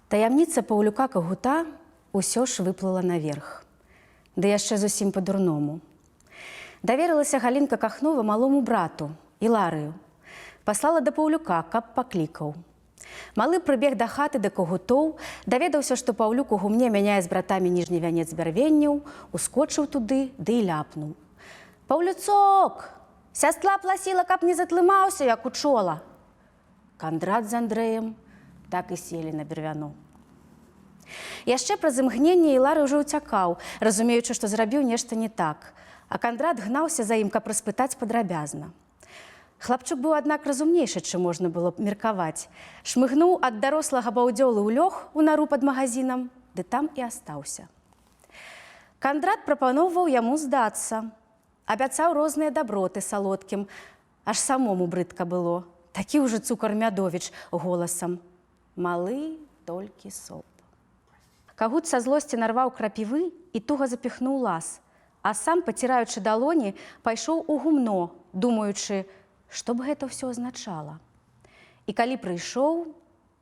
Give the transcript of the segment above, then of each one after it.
Таямніца Паўлюка Кагута ўсё ж выплыла наверх. Ды яшчэ зусім па-дурному. Даверылася Галінка Кахнова малому брату, Іларыю. Паслала да Паўлюка, каб паклікаў. Малы прыбег да хаты да Кагутоў, даведаўся, што Паўлюк у гумне мяняе з братамі ніжні вянец бярвенняў, ускочыў туды ды і ляпнуў. «Паўлюцок! Сястра пласіла, каб не затлымаўся, як учола!» Кандрат з Андрэем так і селі на бервяну. Яшчэ праз імгненне Ілары ўжо ўцякаў, разумеючы, што зрабіў нешта не так, а Кандрат гнаўся за ім, каб распытаць падрабязна. Хлапчук быў, аднак, разумнейшы, чым можна было б меркаваць. Шмыгнуў ад дарослага баўдзёлы ў лёг у нару пад магазінам, ды там і астаўся. Кандрат прапаноўваў яму здацца. Абяцаў розныя даброты салодкім, аж самому брыдка было. Такі ўжо цукар-мядовіч голасам. Малы толькі соп. Кагут са злосці нарваў крапівы і туга запіхнуў лаз, а сам, паціраючы далоні, пайшоў у гумно, думаючы, што б гэта ўсё азначала. І калі прыйшоў,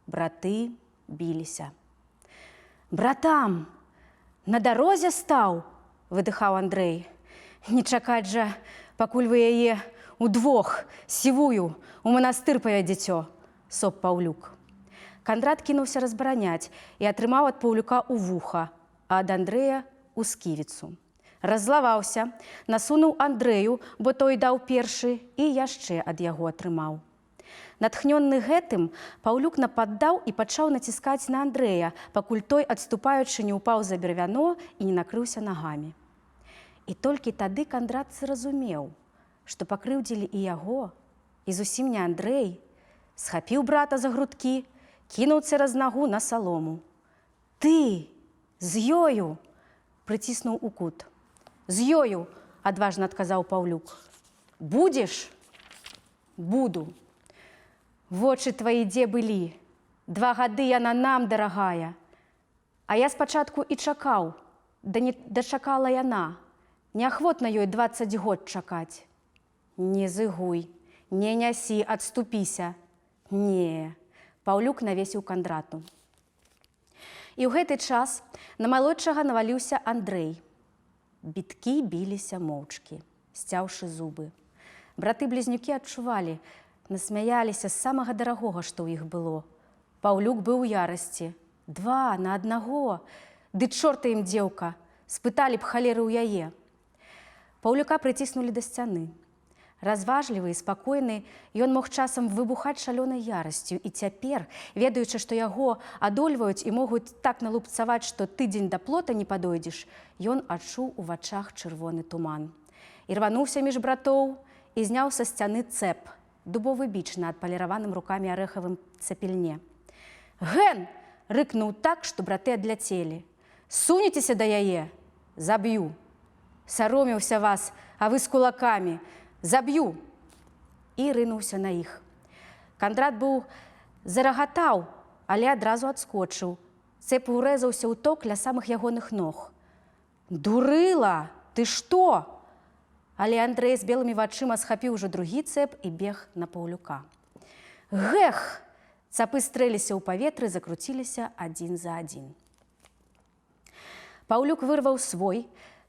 браты біліся. «Братам, на дарозе стаў!» – выдыхаў Андрэй. «Не чакаць жа, пакуль вы яе удвох, сівую, у манастыр павядзіцё!» – соп Паўлюк. Кандрат кінуўся разбараняць і атрымаў ад Паўлюка ў вуха, а ад Андрэя ў сківіцу. Раззлаваўся, насунуў Андрэю, бо той даў першы, і яшчэ ад яго атрымаў. Натхнённы гэтым, Паўлюк нападдаў і пачаў націскаць на Андрэя, пакуль той, адступаючы, не ўпаў за бервяно і не накрыўся нагамі. І толькі тады Кандрат зразумеў, што пакрыўдзілі і яго, і зусім не Андрэй, схапіў брата за грудкі, кінуў цераз нагу на салому. «Ты! З ёю!» – прыціснуў у кут. «З ёю!» – адважна адказаў Паўлюк. «Будзеш?» «Буду. Вочы тваі дзе былі? 2 гады яна нам дарагая. А я спачатку і чакаў, да не дачакала яна. Неахвотна ёй 20 год чакаць. Не зыгуй, не нясі, адступіся. Не». Паўлюк навесіў Кандрату. І ў гэты час на малодшага наваліўся Андрэй. Біткі біліся моўчкі, сцяўшы зубы. Браты-блізнюкі адчувалі, насмяяліся з самага дарагога, што ў іх было. Паўлюк быў у ярасці. 2 на 1. Ды чорта ім дзеўка, спыталі б халеры ў яе. Паўлюка прыціснулі да сцяны. Разважлівы і спакойны, ён мог часам выбухаць шалёнай ярасцю, і цяпер, ведаючы, што яго адольваюць і могуць так налупцаваць, што тыдзень да плота не падойдзеш, ён адчуў у вачах чырвоны туман. І рвануўся між братоў і зняў са сцяны цэп, дубовы біч на адпаліраваным рукамі арэхавым цэпільне. «Ген!» – рыкнуў так, што браты адляцелі. «Сунецеся да яе! Заб'ю! Саромеўся вас, а вы з кулакамі! Заб'ю!» І рынуўся на іх. Кандрат быў зарагатаў, але адразу адскочыў. Цэп урэзаўся ў ток ля самых ягоных ног. «Дурыла! Ты што?» Але Андрэй з белымі вачыма схапіў ужо другі цэп і бег на Паўлюка. «Гэх!» Цапы стрэліся ў паветры, закруціліся адзін за адзін. Паўлюк вырваў свой.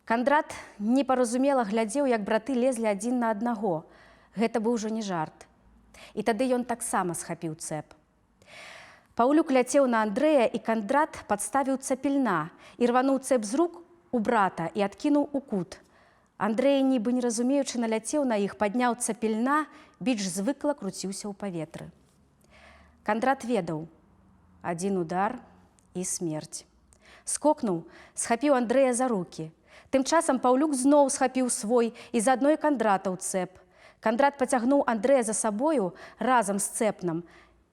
Кандрат непаразумела глядзеў, як браты лезлі адзін на аднаго. Гэта быў ужо не жарт. І тады ён таксама схапіў цэп. Паўлюк ляцеў на Андрэя, і Кандрат падставіў цэпільна і рвануў цэп з рук у брата і адкінуў у кут. Андрэй, нібы не разумеючы, наляцеў на іх, падняў цэпільна, біч звыкла круціўся ў паветры. Кандрат ведаў. Адзін удар і смерць. Скокнуў, схапіў Андрэя за рукі. Тым часам Паўлюк зноў схапіў свой і заадно і Кандрата ў цэп. Кандрат пацягнуў Андрэя за сабою разам з цэпнам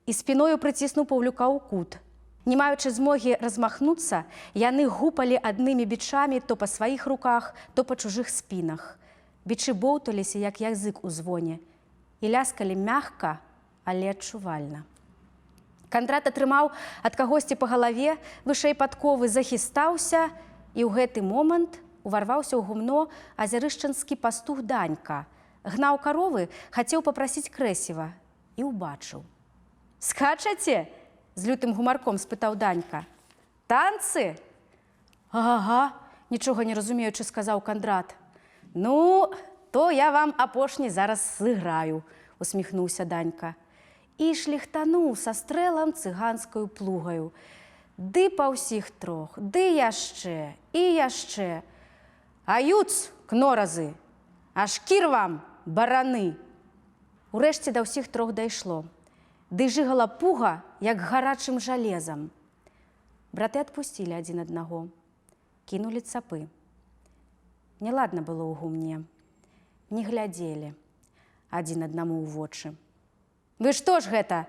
і спіною прыціснуў Паўлюка ў кут. Не маючы змогі размахнуцца, яны гупалі аднымі бичамі то па сваіх руках, то па чужых спінах. Бичы боўталіся, як язык у звоне, і ляскалі мякка, але адчувальна. Кандрат атрымаў ад кагосьці па галаве, вышэй падковы, захістаўся, і ў гэты момант уварваўся ў гумно азярышчанскі пастух Данька. Гнаў каровы, хацеў папрасіць крэсіва і ўбачыў. «Скачаце? З лютым гумарком спытаў Данька. Танцы? Ага, нічога не разумеючы, сказаў Кандрат. Ну, то я вам апошні зараз сыграю, усміхнуўся Данька. І шліхтануў са стрэлам цыганскаю плугаю. Ды па ўсіх трох, ды яшчэ, і яшчэ. Аюц, кноразы, а шкір вам, бараны. Урэшце да ўсіх трох дайшло. Ды жыгала пуга, як гарачым жалезам. Браты адпусцілі адзін аднаго. Кінулі цапы. Неладна было ў гумне. Не глядзелі адзін аднаму ў вочы. Вы што ж гэта?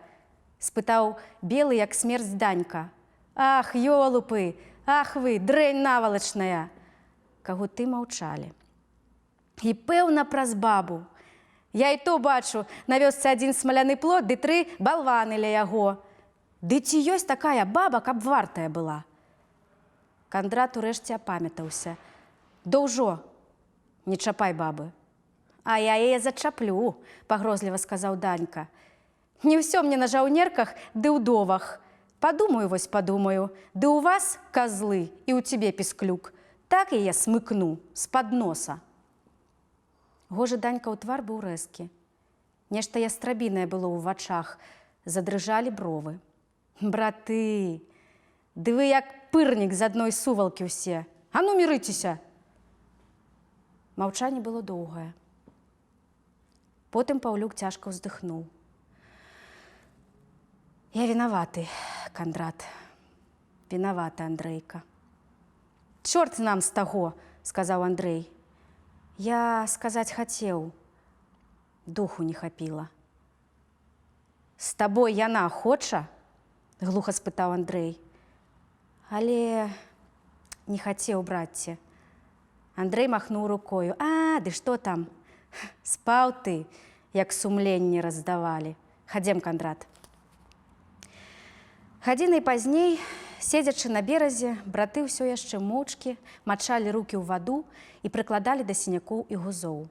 Спытаў белы, як смерць Данька. Ах, ёлупы, ах вы, дрэнь навалачная. Кагуты маўчалі. І пэўна праз бабу. Я і то бачу, на вёсцы адзін смаляны плот, ды 3 балваны ля яго. Ды ці ёсць такая баба, каб вартая была? Кандрат урэшце апамятаўся. Даўжо, не чапай бабы. А я яе зачаплю, пагрозліва сказаў Данька. Не ўсё мне на жаўнерках ды ў довах. Падумаю, вось падумаю, ды ў вас, козлы, і ў цябе, пісклюк, так яе смыкну з-пад носа. Гожы Данька ў твар быў рэзкі. Нешта ястрабінае было ў вачах, задрыжалі бровы. Браты, ды вы як пырнік з адной сувалкі ўсе. А ну, мірыцеся! Маўчанне было доўгае. Потым Паўлюк цяжка ўздыхнуў. Я вінаваты, Кандрат. Вінаваты, Андрейка. Чорт нам з таго, сказаў Андрей. Я сказаць хацеў, духу не хапіла. З табой яна хоча? Глуха спытаў Андрей. Але не хацеў, братце. Андрей махнуў рукою. А, ды што там? Спаў ты, як сумленне раздавалі. Хадзем, Кандрат. Гадзінай пазней, седзячы на беразе, браты ўсё яшчэ моўчкі мачалі рукі ў ваду і прыкладалі да сінякоў і гузоў.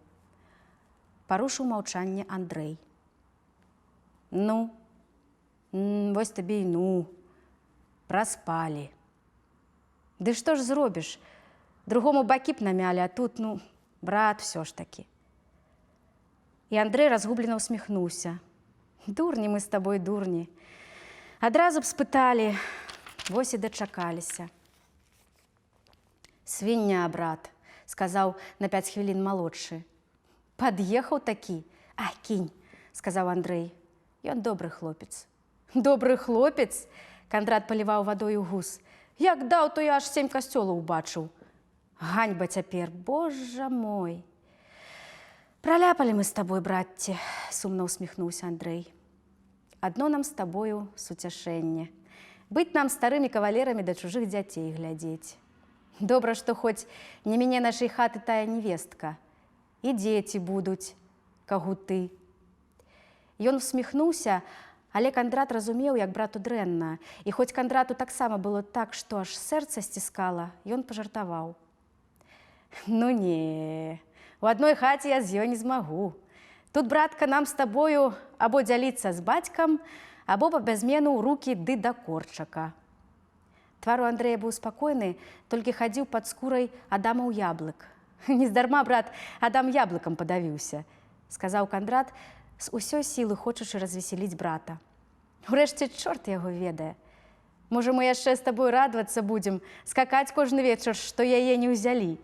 Парушыў маўчанне Андрей. Ну, вось табе і ну, праспалі. Ды што ж зробіш? Другому бакі б намялі, а тут, ну, брат ўсё ж такі. І Андрей разгублена усміхнуўся. Дурні мы з табой, дурні. Адразу б спыталі, вось і дачакаліся. Свіння, брат, сказаў на 5 хвілін малодшы. Пад'ехаў такі. А, кінь, сказаў Андрей. Ён добры хлопец. Добры хлопец? Кандрат паліваў вадою гуз. Як даў, то я аж 7 касцёлаў убачыў. Ганьба цяпер, божа мой. Праляпалі мы з табой, братце, сумна усміхнуўся Андрей. Адно нам з табою суцяшэнне. Быць нам старымі кавалерамі да чужых дзяцей глядзець. Добра, што хоць не мяне нашай хаты тая невестка. І дзеці будуць, кагуты. Ён усміхнуўся, але Кандрат разумеў, як брату дрэнна. І хоць Кандрату таксама было так, што аж сэрца сціскала, ён пажартаваў. Ну не, у адной хаце я з ёй не змагу. Тут, братка, нам з табою або дзяліцца з бацькам, або па бязмену ў рукі ды да корчака. Твар у Андрэя быў спакойны, толькі хадзіў пад скурай Адамаў яблык. Нездарма, брат, Адам яблыкам падавіўся, сказаў Кандрат, з усёй сілы хочучы развесяліць брата. Урэшце, чорт яго ведае. Можа, мы яшчэ з табой радавацца будзем, скакаць кожны вечар, што яе не ўзялі.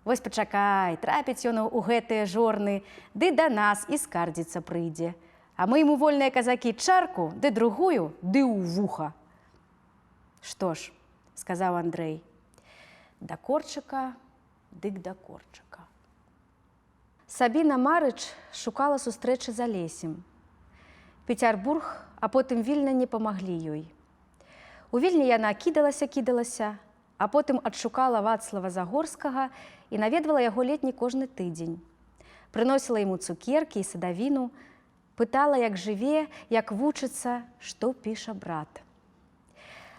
Вось пачакай, трапіць ён у гэтыя жорны, ды да нас і скардзіцца прыйдзе. А мы яму вольныя казакі чарку, ды другую, ды ў вуха. Што ж, сказаў Андрей, да корчака, дык да корчака. Сабіна Марыч шукала сустрэчы за Лесем. Пецярбург, а потым Вільня не памаглі ёй. У Вільні яна кідалася, а потым адшукала Вацлава Загорскага і наведвала яго летні кожны тыдзень. Прыносіла яму цукеркі і садавіну, пытала, як жыве, як вучыцца, што піша брат.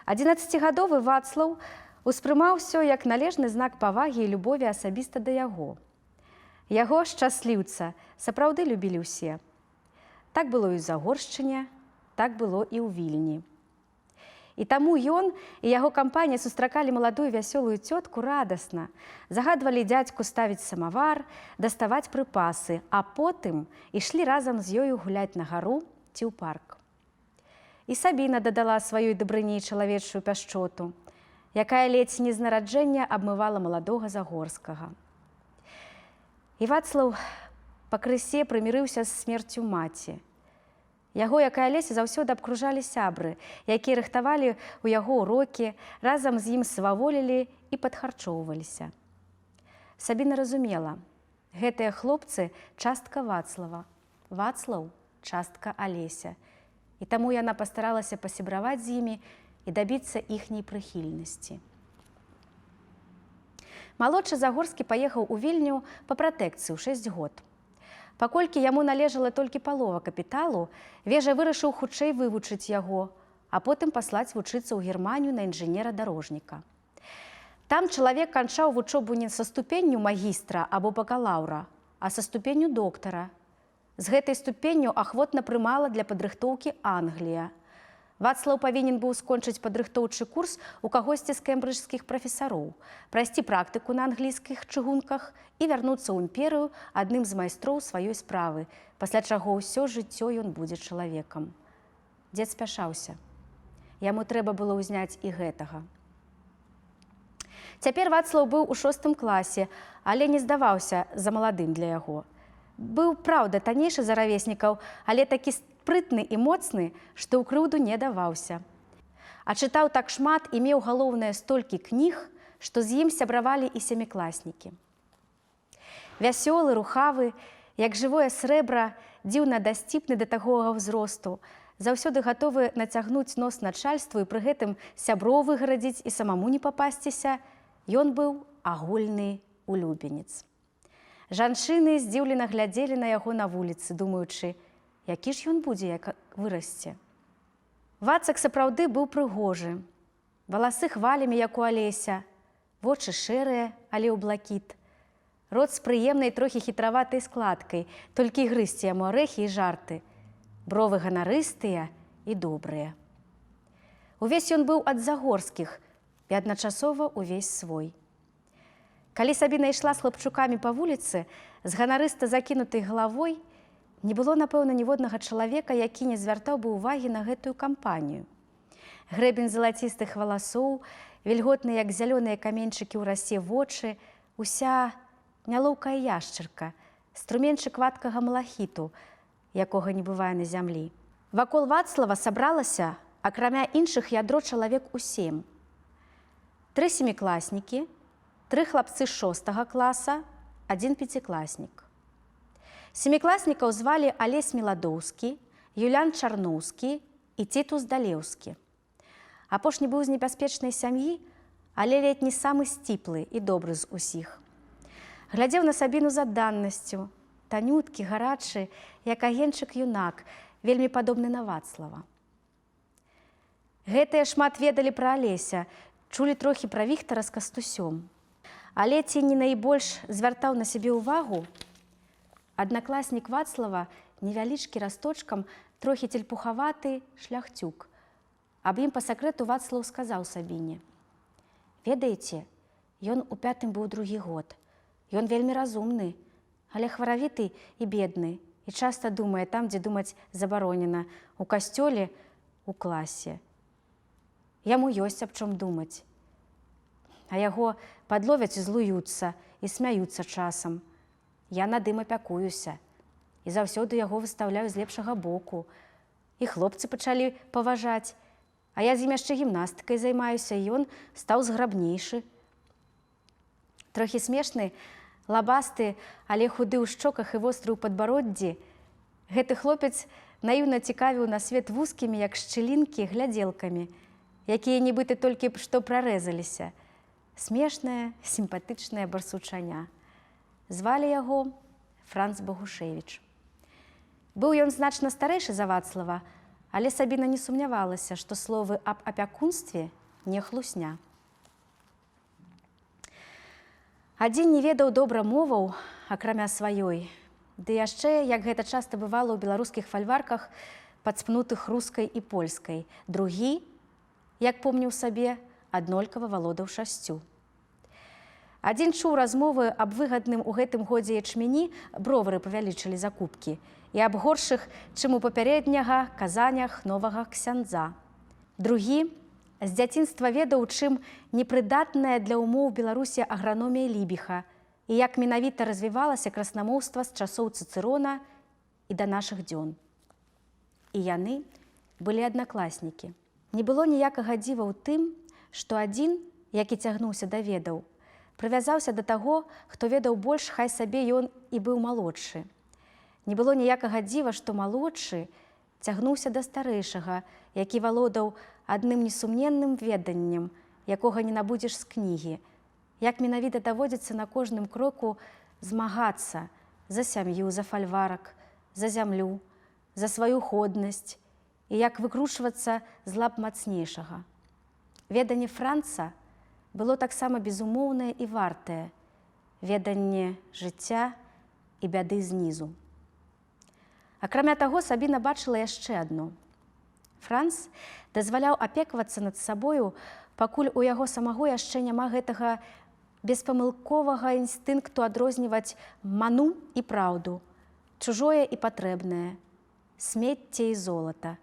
11-гадовы Вацлаў успрымаў усё як належны знак павагі і любові асабіста да яго. Яго, шчасліўца, сапраўды любілі ўсе. Так было і ў Загоршчыне, так было і ў Вільні. І таму ён і яго кампанія сустракалі маладую вясёлую цётку радасна, загадвалі дзядзьку ставіць самавар, даставаць прыпасы, а потым ішлі разам з ёю гуляць на гару ці ў парк. І Сабіна дадала сваёй дабрыні чалавечую пяшчоту, якая ледзь не з нараджэння абмывала маладога Загорскага. І Вацлаў пакрысе прымірыўся з смерцю маці. Яго, як і Алеся, заўсёды абкружалі сябры, якія рыхтавалі ў яго ўрокі, разам з ім сваволілі і падхарчоўваліся. Сабіна разумела, гэтыя хлопцы – частка Вацлава, Вацлаў – частка Алеся. І таму яна пастаралася пасябраваць з імі і дабіцца іхняй прыхільнасці. Малодшы Загорскі паехаў у Вільню па пратэкцыі ў 6 год. Паколькі яму належала толькі палова капіталу, Вежа вырашыў хутчэй вывучыць яго, а потым паслаць вучыцца ў Германію на інжынера-дарожніка. Там чалавек канчаў вучобу не са ступенню магістра або бакалаўра, а са ступенню доктара. З гэтай ступенню ахвотна прымала для падрыхтоўкі Англія. Вацлаў павінен быў скончыць падрыхтоўчы курс у кагосьці з кембриджскіх прафесароў, прайсці практыку на англійскіх чыгунках і вярнуцца ў імперыю адным з майстроў сваёй справы, пасля чаго ўсё жыццё ён будзе чалавекам. Дзед спяшаўся. Яму трэба было ўзняць і гэтага. Цяпер Вацлаў быў у 6 класе, але не здаваўся за маладым для яго. Быў, праўда, таннейшы за равеснікаў, але такі спрытны і моцны, што ў крыўду не даваўся. А чытаў так шмат і меў, галоўнае, столькі кніг, што з ім сябравалі і сямікласнікі. Вясёлы, рухавы, як жывое срэбра, дзіўна дасціпны да такога ўзросту, заўсёды гатовы нацягнуць нос начальству і пры гэтым сяброў выгарадзіць і самаму не папасціся, ён быў агульны улюбенец. Жанчыны здзіўлена глядзелі на яго на вуліцы, думаючы, які ж ён будзе, як вырасце. Вацак сапраўды быў прыгожы. Валасы хвалямі, як у Алеся, вочы шэрыя, але ў блакіт. Рот з прыемнай, трохі хітраватай складкай, толькі грызці яму арэхі і жарты. Бровы ганарыстыя і добрыя. Увесь ён быў ад Загорскіх і адначасова увесь свой. Калі Сабіна ішла з хлапчукамі па вуліцы, з ганарыста закінутай галавой, не было, напэўна, ніводнага чалавека, які не звяртаў бы ўвагі на гэтую кампанію. Грэбень залацістых валасоў, вільготныя, як зялёныя каменьчыкі ў расе вочы, уся нялоўкая яшчарка, струменчык вадкага малахіту, якога не бывае на зямлі. Вакол Вацлава сабралася, акрамя іншых, ядро чалавек у 7. 3 семікласнікі, 3 хлапцы 6 класа, 1 пяцікласнік. Семікласнікаў звалі Алесь Міладоўскі, Юлян Чарноўскі і Цітус Далеўскі. Апошні быў з небяспечнай сям'і, але ледзь не самы сціплы і добры з усіх. Глядзеў на Сабіну з адданасцю, танюткі, гарачы, як агеньчык юнак, вельмі падобны на Вацлава. Гэтыя шмат ведалі пра Алеся, чулі трохі пра Віктара з Кастусём. Але ці не найбольш звяртаў на сябе ўвагу аднакласнік Вацлава, невялічкі расточкам, трохі цельпухаваты шляхцюк. Аб ім па сакрэту Вацлаў сказаў Сабіне: «Ведаеце, ён у 5-м быў 2-й год. Ён вельмі разумны, але хваравіты і бедны, і часта думае там, дзе думаць забаронена, у касцёле, у класе. Яму ёсць аб чым думаць. А яго падловяць і злуюцца, і смяюцца часам. Я над ім апякуюся, і заўсёды яго выстаўляю з лепшага боку. І хлопцы пачалі паважаць, а я з ім яшчэ гімнастыкай займаюся, і ён стаў зграбнейшы. Трохі смешны, лабасты, але худы ў шчоках і востры ў падбароддзі, гэты хлопец наіўна цікавіў на свет вузкімі, як шчылінкі, глядзелкамі, якія нібыта толькі што прарэзаліся. Смешнае, сімпатычнае барсучаня. Звалі яго Франц Багушевіч. Быў ён значна старэйшы за Вацлава, але Сабіна не сумнявалася, што словы аб апякунстве не хлусня. Адзін не ведаў добра моваў, акрамя сваёй, ды яшчэ, як гэта часта бывала ў беларускіх фальварках, падспнутых рускай і польскай. Другі як помніў сабе, аднолькава валодаў 6. Адзін чуў размовы аб выгадным у гэтым годзе ячмені, бровары павялічылі закупкі, і аб горшых, чым у папярэдняга казанях новага ксяндза. Другі з дзяцінства ведаў, чым непрыдатная для ўмоў Беларусі аграномія Лібіха і як менавіта развівалася краснамоўства з часоў Цыцэрона і да нашых дзён. І яны былі аднакласнікі. Не было ніякага дзіва ў тым, што адзін, які цягнуўся да ведаў, прывязаўся да таго, хто ведаў больш, хай сабе ён і быў малодшы. Не было ніякага дзіва, што малодшы цягнуўся да старэйшага, які валодаў адным несумненным веданнем, якога не набудзеш з кнігі, як менавіта даводзіцца на кожным кроку змагацца за сям'ю, за фальварак, за зямлю, за сваю годнасць і як выкручвацца з лап мацнейшага. Веданне Франца было таксама безумоўнае і вартае, веданне жыцця і бяды знізу. Акрамя таго, Сабіна бачыла яшчэ адно. Франц дазваляў апекавацца над сабою, пакуль у яго самого яшчэ няма гэтага беспамылковага інстынкту адрозніваць ману і праўду, чужое і патрэбнае, смецце і золата,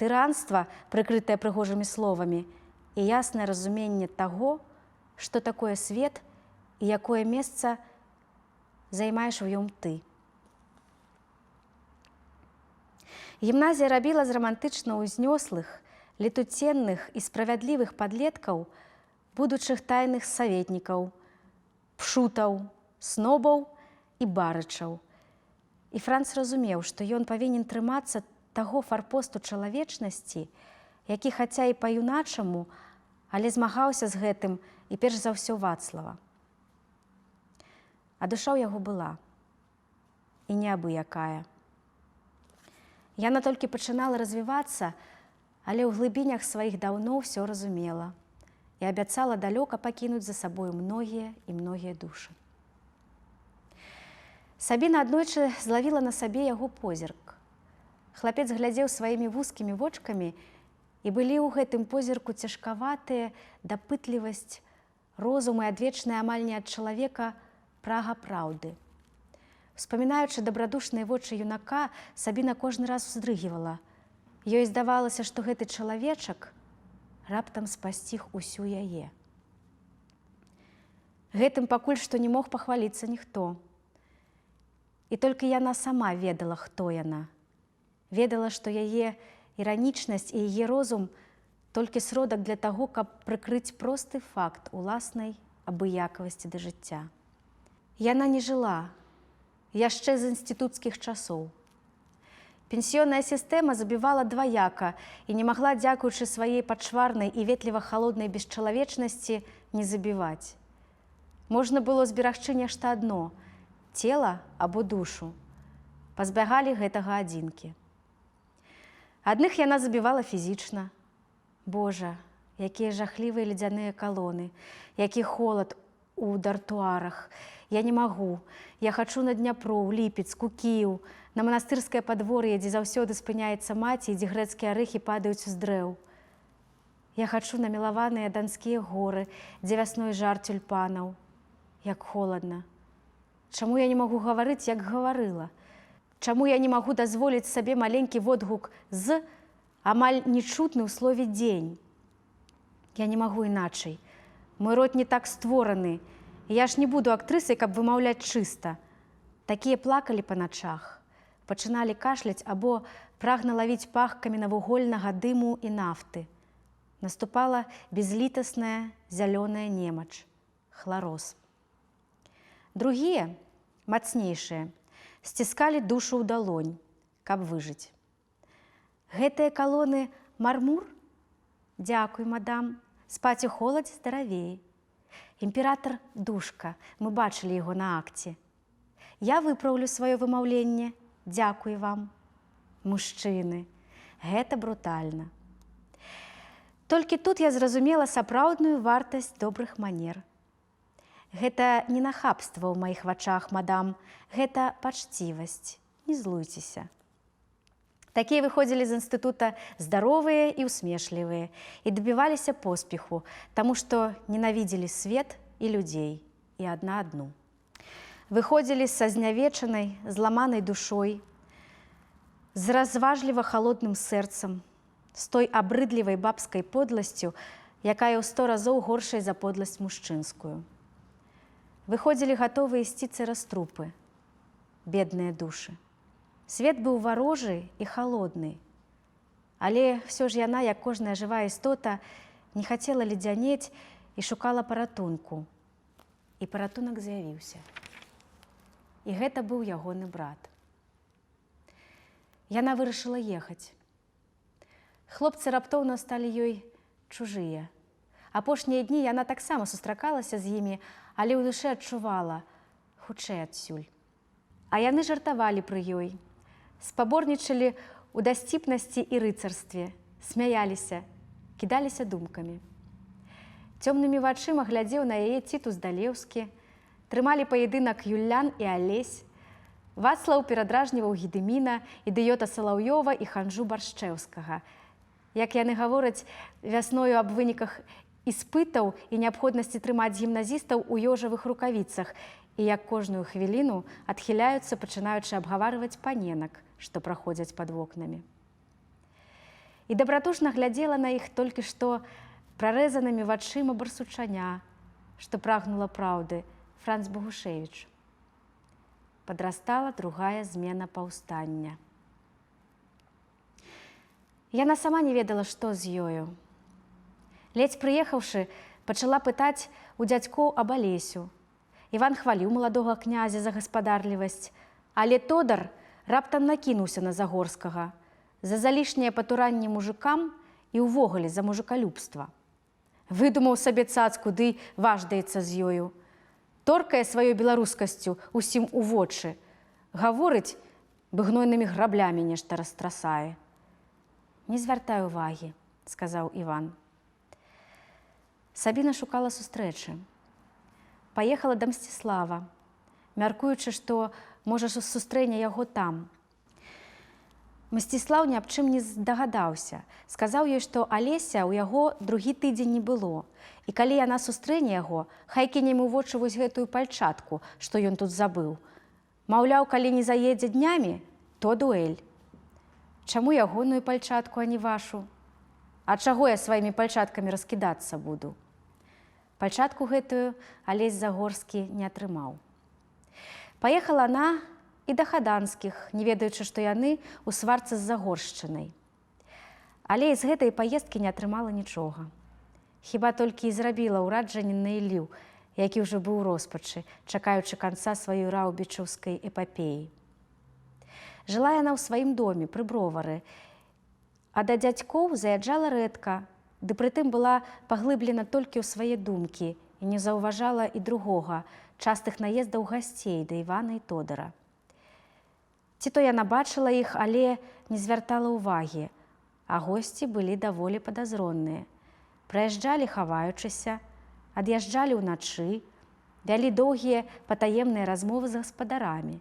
тыранства, прыкрытае прыгожымі словамі, і яснае разуменне таго, што такое свет і якое месца займаеш у ём ты. Гімназія рабіла з рамантычна ўзнёслых, летуценных і справядлівых падлеткаў будучых тайных саветнікаў, пшутаў, снобаў і барычаў. І Франц разумеў, што ён павінен трымацца таго фарпосту чалавечнасці, які хаця і па-юначаму, але змагаўся з гэтым і перш за ўсё Вацлава. А душа ў яго была, і не абы-якая. Яна толькі пачынала развівацца, але ў глыбінях сваіх даўно ўсё разумела і абяцала далёка пакінуць за сабою многія і многія душы. Сабіна аднойчы злавіла на сабе яго позірк. Хлапец глядзеў сваімі вузкімі вочкамі, і былі ў гэтым позірку цяжкаватыя дапытлівасць, розум і адвечная амаль не ад чалавека прага праўды. Успамінаючы дабрадушныя вочы юнака, Сабіна кожны раз уздрыгівала. Ёй здавалася, што гэты чалавечак раптам спасціг усю яе. Гэтым пакуль што не мог пахваліцца ніхто. І толькі яна сама ведала, хто яна. Ведала, што яе іранічнасць і яе розум толькі сродак для таго, каб прыкрыць просты факт уласнай абыякавасці да жыцця. Яна не жыла яшчэ з інстытуцкіх часоў. Пенсіённая сістэма забівала дваяка і не магла, дзякуючы сваей пачварнай і ветліва-халоднай бесчалавечнасці, не забіваць. Можна было зберагчы нешта адно – цела або душу. Пазбягалі гэтага адзінкі. Адных яна забівала фізічна. Божа, якія жахлівыя ледзяныя калоны, які холад у дартуарах. Я не магу. Я хачу на Дняпро, у Ліпецк, у Кіў, на манастырскае падвор'е, дзе заўсёды спыняецца маці і дзе грэцкія арэхі падаюць з дрэў. Я хачу на мілаваныя данскія горы, дзе вясной жар тюльпанаў. Як холадна. Чаму я не магу гаварыць, як гаварыла? Чаму я не магу дазволіць сабе маленькі водгук з амаль нечутны ў слове дзень? Я не магу іначай. Мой рот не так створаны. Я ж не буду актрысай, каб вымаўляць чыста. Такія плакалі па начах, пачыналі кашляць або прагна лавіць пах каменавугольнага дыму і нафты. Наступала безлітасная зялёная немач, хлароз. Другія, мацнейшыя, сціскалі душу ў далонь, каб выжыць. Гэтыя калоны мармур? Дзякуй, мадам, спаць у холадзе здаравей. Імператар Душка, мы бачылі яго на акце. Я выпраўлю сваё вымаўленне, дзякуй вам. Мужчыны, гэта брутальна. Толькі тут я зразумела сапраўдную вартасць добрых манер. Гэта не нахабства ў маіх вачах, мадам, гэта пачцівасць. Не злуйцеся. Такія выходзілі з інстытута здаровыя і усмешлівыя і дабіваліся поспеху, таму што ненавідзелі свет і людзей, і адна адну. Выходзілі са знявечанай, зламанай душой, з разважліва халодным сэрцам, з той абрыдлівай бабскай подласцю, якая ў 100 разоў горшая за подласць мужчынскую. Выходзілі гатовыя ісці цераз трупы, бедныя душы. Свет быў варожы і халодны, але ўсё ж яна, як кожная жывая істота, не хацела ледзянець і шукала паратунку. І паратунак з'явіўся. І гэта быў ягоны брат. Яна вырашыла ехаць. Хлопцы раптоўна сталі ёй чужыя. Апошнія дні яна таксама сустракалася з імі, але ў душы адчувала хутчэй адсюль. А яны жартавалі пры ёй, спаборнічалі ў дасціпнасці і рыцарстве, смяяліся, кідаліся думкамі. Цёмнымі вачыма глядзеў на яе Цітус Далеўскі, трымалі паядынак Юллян і Алесь, Вацлаў перадражніваў Гедыміна, ідыёта Салаўёва і ханжу Баршчэўскага. Як яны гавораць вясною аб выніках іспытаў і неабходнасці трымаць гімназістаў у ёжавых рукавіцах, і як кожную хвіліну адхіляюцца, пачынаючы абгаварваць паненак, што праходзяць пад вокнамі. І дабратушна глядзела на іх толькі што прарэзанымі вачыма барсучаня, што прагнула праўды, Франц Богушевіч. Падрастала другая змена паўстання. Яна сама не ведала, што з ёю. Ледзь прыехаўшы, пачала пытаць у дзядзькоў аб Алесю. Іван хваліў маладога князя за гаспадарлівасць, але Тодар раптам накінуўся на Загорскага за залішняе патуранне мужыкам і ўвогуле за мужыкалюбства. Выдумаў сабе цацку, ды важдаецца з ёю. Торкае сваёй беларускасцю усім у вочы. Гаворыць, бы гнойнымі граблямі нешта растрасае. «Не звяртай увагі», – сказаў Іван. Сабіна шукала сустрэчы. Паехала да Мсціслава, мяркуючы, што, можа, сустрэне яго там. Мсціслаў ні аб чым не здагадаўся. Сказаў ёй, што Алеся ў яго другі тыдзень не было. І калі яна сустрэне яго, хай кіне ў вочы вось гэтую пальчатку, што ён тут забыў. Маўляў, калі не заедзе днямі, то дуэль. Чаму ягоную пальчатку, а не вашу? А чаго я сваімі пальчаткамі раскідацца буду? Пальчатку гэтую Алесь Загорскі не атрымаў. Паехала она і да Хаданскіх, не ведаючы, што яны ў сварцы з Загоршчынай. Але з гэтай паездкі не атрымала нічога. Хіба толькі і зрабіла ўраджанне на Іллю, які ўжо быў у роспачы, чакаючы канца сваёй раўбічаўскай эпапеі. Жыла яна ў сваім доме, пры бровары, а да дзядзькоў заязджала рэдка, ды прытым была паглыблена толькі ў свае думкі і не заўважала і другога, частых наездаў гасцей да Івана і Тодара. Ці то яна бачыла іх, але не звяртала ўвагі, а госці былі даволі падазронныя. Прыязджалі хаваючыся, ад'язджалі ўначы, вялі доўгія патаемныя размовы з гаспадарамі.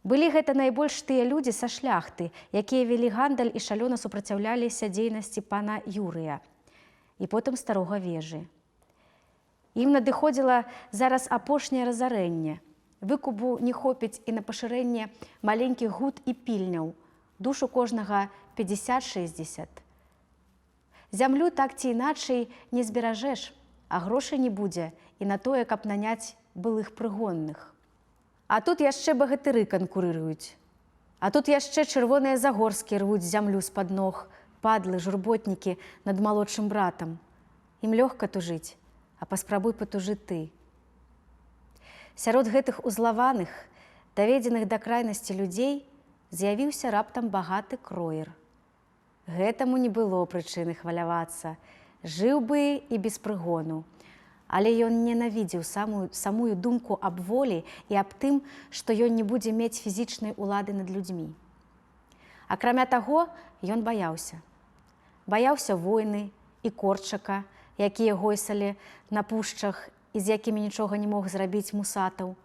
Былі гэта найбольш тыя людзі са шляхты, якія вялі гандаль і шалёна супраціўляліся дзейнасці пана Юрыя і потым старога вежы. Ім надыходзіла зараз апошняе разарэнне. Выкупу не хопіць і на пашырэнне маленькіх гуд і пільняў, душу кожнага 50-60. Зямлю так ці іначай не зберажэш, а грошай не будзе і на тое, каб наняць былых прыгонных. А тут яшчэ багатыры канкурыруюць. А тут яшчэ чырвоныя Загорскія рвуць зямлю з-пад ног, падлы, журботнікі над малодшым братам. Ім лёгка тужыць, а паспрабуй патужы ты. Сярод гэтых узлаваных, даведзеных да крайнасці людзей, з'явіўся раптам багаты кроер. Гэтаму не было прычыны хвалявацца. Жыў бы і без прыгону. Але ён ненавідзеў самую думку аб волі і аб тым, што ён не будзе мець фізічнай улады над людзьмі. Акрамя таго, ён баяўся. Баяўся войны і Корчака, якія гойсалі на пушчах і з якімі нічога не мог зрабіць Мусатаў.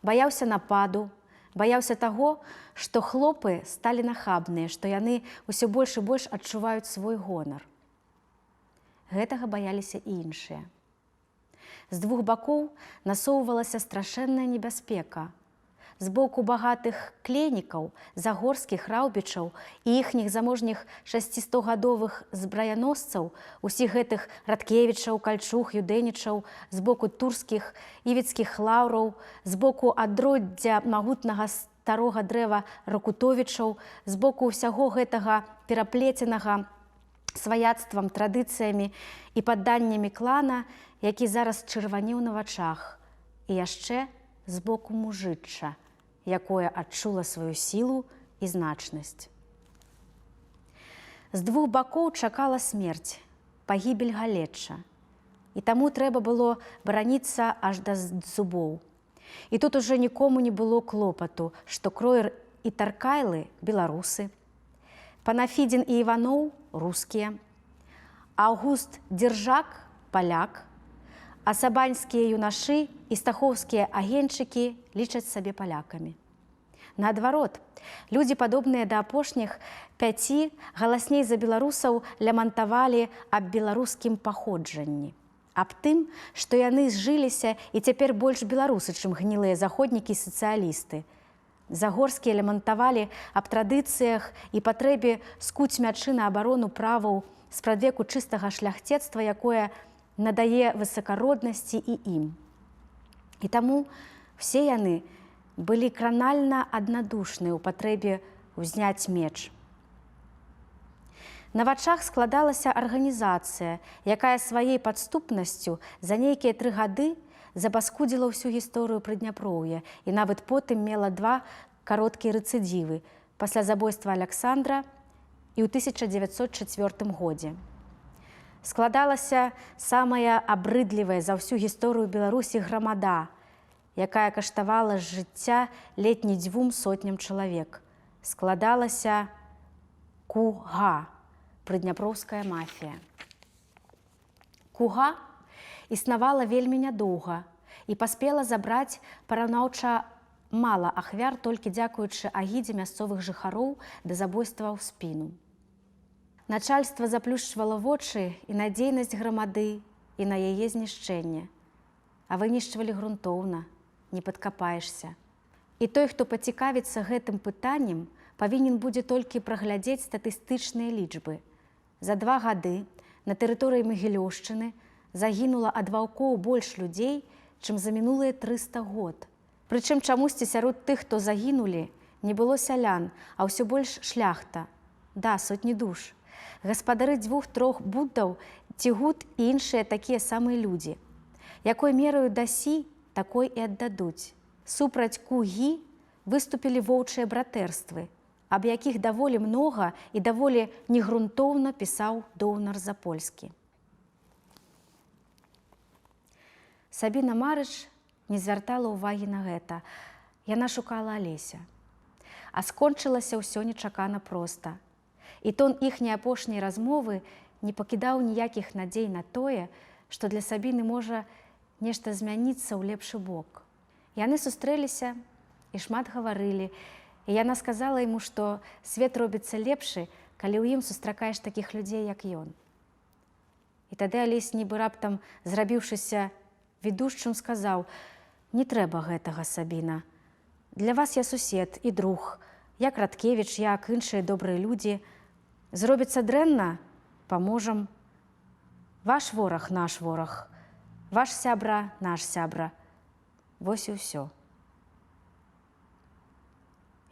Баяўся нападу, Баяўся таго, што хлопы сталі нахабныя, што яны ўсё больш і больш адчуваюць свой гонар. Гэтага баяліся і іншыя. З двух бакоў насоўвалася страшэнная небяспека. З боку багатых клейнікаў, загорскіх раўбічаў і іхніх заможніх 600-гадовых збраяносцаў, усіх гэтых Радкевічаў, Кальчуг, Юдэнічаў, з боку турскіх івіцкіх лаўраў, з боку адроддзя магутнага старога дрэва Ракутовічаў, з боку ўсяго гэтага пераплеценага сваяцтвам, традыцыямі і падданнямі клана, які зараз чырванеў на вачах, і яшчэ з боку мужычча, якое адчула сваю сілу і значнасць. З двух бакоў чакала смерць, пагібель галечча, і таму трэба было бараніцца аж да зубоў. І тут уже нікому не было клопату, што Кроер і Таркайлы – беларусы, Панафідзін і Іваноў – рускія, Аўгуст Дзяржак – паляк, а сабаньскія юнашы і стахоўскія агеньчыкі лічаць сабе палякамі. Наадварот, людзі, падобныя да апошніх 5, галасней за беларусаў лямантавалі аб беларускім паходжанні, аб тым, што яны зжыліся і цяпер больш беларусы, чым гнілыя заходнікі і сацыялісты. Загорскія лямантавалі аб традыцыях і патрэбе скуць мячы на абарону праваў спрадвеку чыстага шляхцецтва, якое надае высакароднасці і ім. І таму все яны былі кранальна аднадушныя ў патрэбе ўзняць меч. На вачах складалася арганізацыя, якая сваей падступнасцю за нейкія 3 гады запаскудзіла ўсю гісторыю Прыдняпроўя і нават потым мела 2 кароткія рэцыдзівы пасля забойства Аляксандра і ў 1904 годзе. Складалася самая абрыдлівая за ўсю гісторыю Беларусі грамада, якая каштавала з жыцця ледзь не 200 чалавек. Складалася Куга, прыдняпроўская мафія. Куга існавала вельмі нядоўга і паспела забраць параўнаўча мала ахвяр толькі дзякуючы агідзе мясцовых жыхароў да забойства ў спіну. Начальства заплюшчвала вочы і на дзейнасць грамады, і на яе знішчэнне. А вынішчвалі грунтоўна, не падкапаешся. І той, хто пацікавіцца гэтым пытаннем, павінен будзе толькі праглядзець статыстычныя лічбы. За 2 гады на тэрыторыі Магілёўшчыны загінула ад ваўкоў больш людзей, чым за мінулыя 300 год. Прычым чамусьці сярод тых, хто загінулі, не было сялян, а ўсё больш шляхта. Да, сотні душ. Гаспадары 2-3 буддаў, цігут і іншыя такія самыя людзі. Якой мераю дасі, такой і аддадуць. Супраць Кугі выступілі воўчыя братэрствы, аб якіх даволі многа і даволі негрунтоўна пісаў Доўнар Запольскі. Сабіна Марыч не звяртала ўвагі на гэта. Яна шукала Алеся. А скончылася ўсё нечакана проста. І тон іхняй апошняй размовы не пакідаў ніякіх надзей на тое, што для Сабіны можа нешта змяніцца ў лепшы бок. Яны сустрэліся і шмат гаварылі, і яна сказала яму, што свет робіцца лепшы, калі ў ім сустракаеш такіх людзей, як ён. І тады Алесь, нібы раптам зрабіўшыся ведушчым, сказаў: «Не трэба гэтага, Сабіна. Для вас я сусед і друг, як Радкевіч, як іншыя добрыя людзі. Зробіцца дрэнна – паможам. Ваш вораг – наш вораг. Ваш сябра – наш сябра. Вось і ўсё».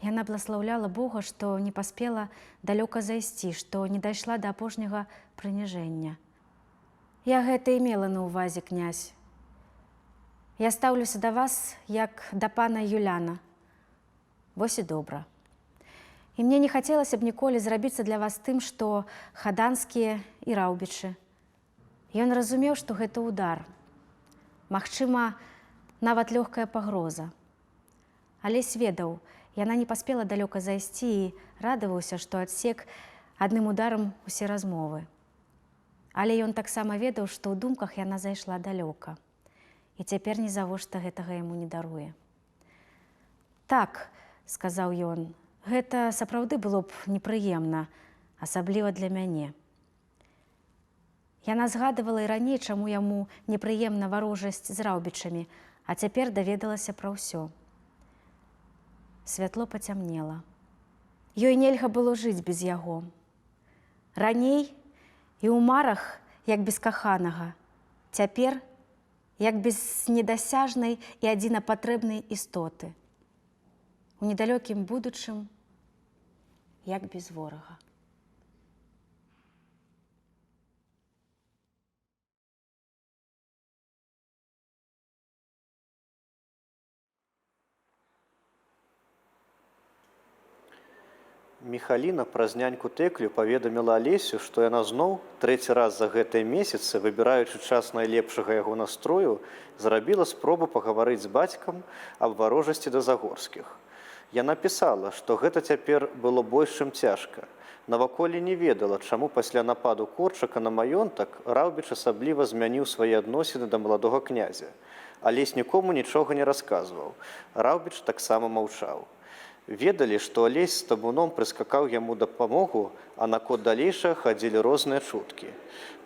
Яна бласлаўляла Бога, што не паспела далёка зайсці, што не дайшла да апошняга прыніжэння. «Я гэта і мела на ўвазе, князь. Я стаўлюся да вас, як да пана Юляна. Вось і добра. І мне не хацелася б ніколі зрабіцца для вас тым, што хаданскія і раўбічы». Ён разумеў, што гэта ўдар. Магчыма, нават лёгкая пагроза. Алесь ведаў, яна не паспела далёка зайсці і радаваўся, што адсек адным ударам усе размовы. Але ён таксама ведаў, што ў думках яна зайшла далёка. І цяпер нізавошта гэтага яму не даруе. Так, сказаў ён. Гэта сапраўды было б непрыемна, асабліва для мяне. Яна згадывала і раней, чаму яму непрыемна варожасць з раўбічамі, а цяпер даведалася пра ўсё. Святло пацямнела. Ёй нельга было жыць без яго. Раней і ў марах, як без каханага, цяпер, як без недасяжнай і адзінапатрэбнай істоты. У недалёкім будучым, як без ворага. Міхаліна праз няньку Тэклю паведаміла Алесю, што яна зноў трэці раз за гэтыя месяцы, выбіраючы час найлепшага яго настрою, зрабіла спробу пагаварыць з бацькам аб варожасці да Загорскіх. Яна пісала, што гэта цяпер было больш, чым цяжка. Наваколле не ведала, чаму пасля нападу Корчака на маёнтак Раўбіч асабліва змяніў свае адносіны да маладога князя. Алесь нікому нічога не расказваў. Раўбіч таксама маўчаў. Ведалі, што Алесь з табуном прыскакаў яму дапамогу, а наконт далейшага хадзілі розныя чуткі.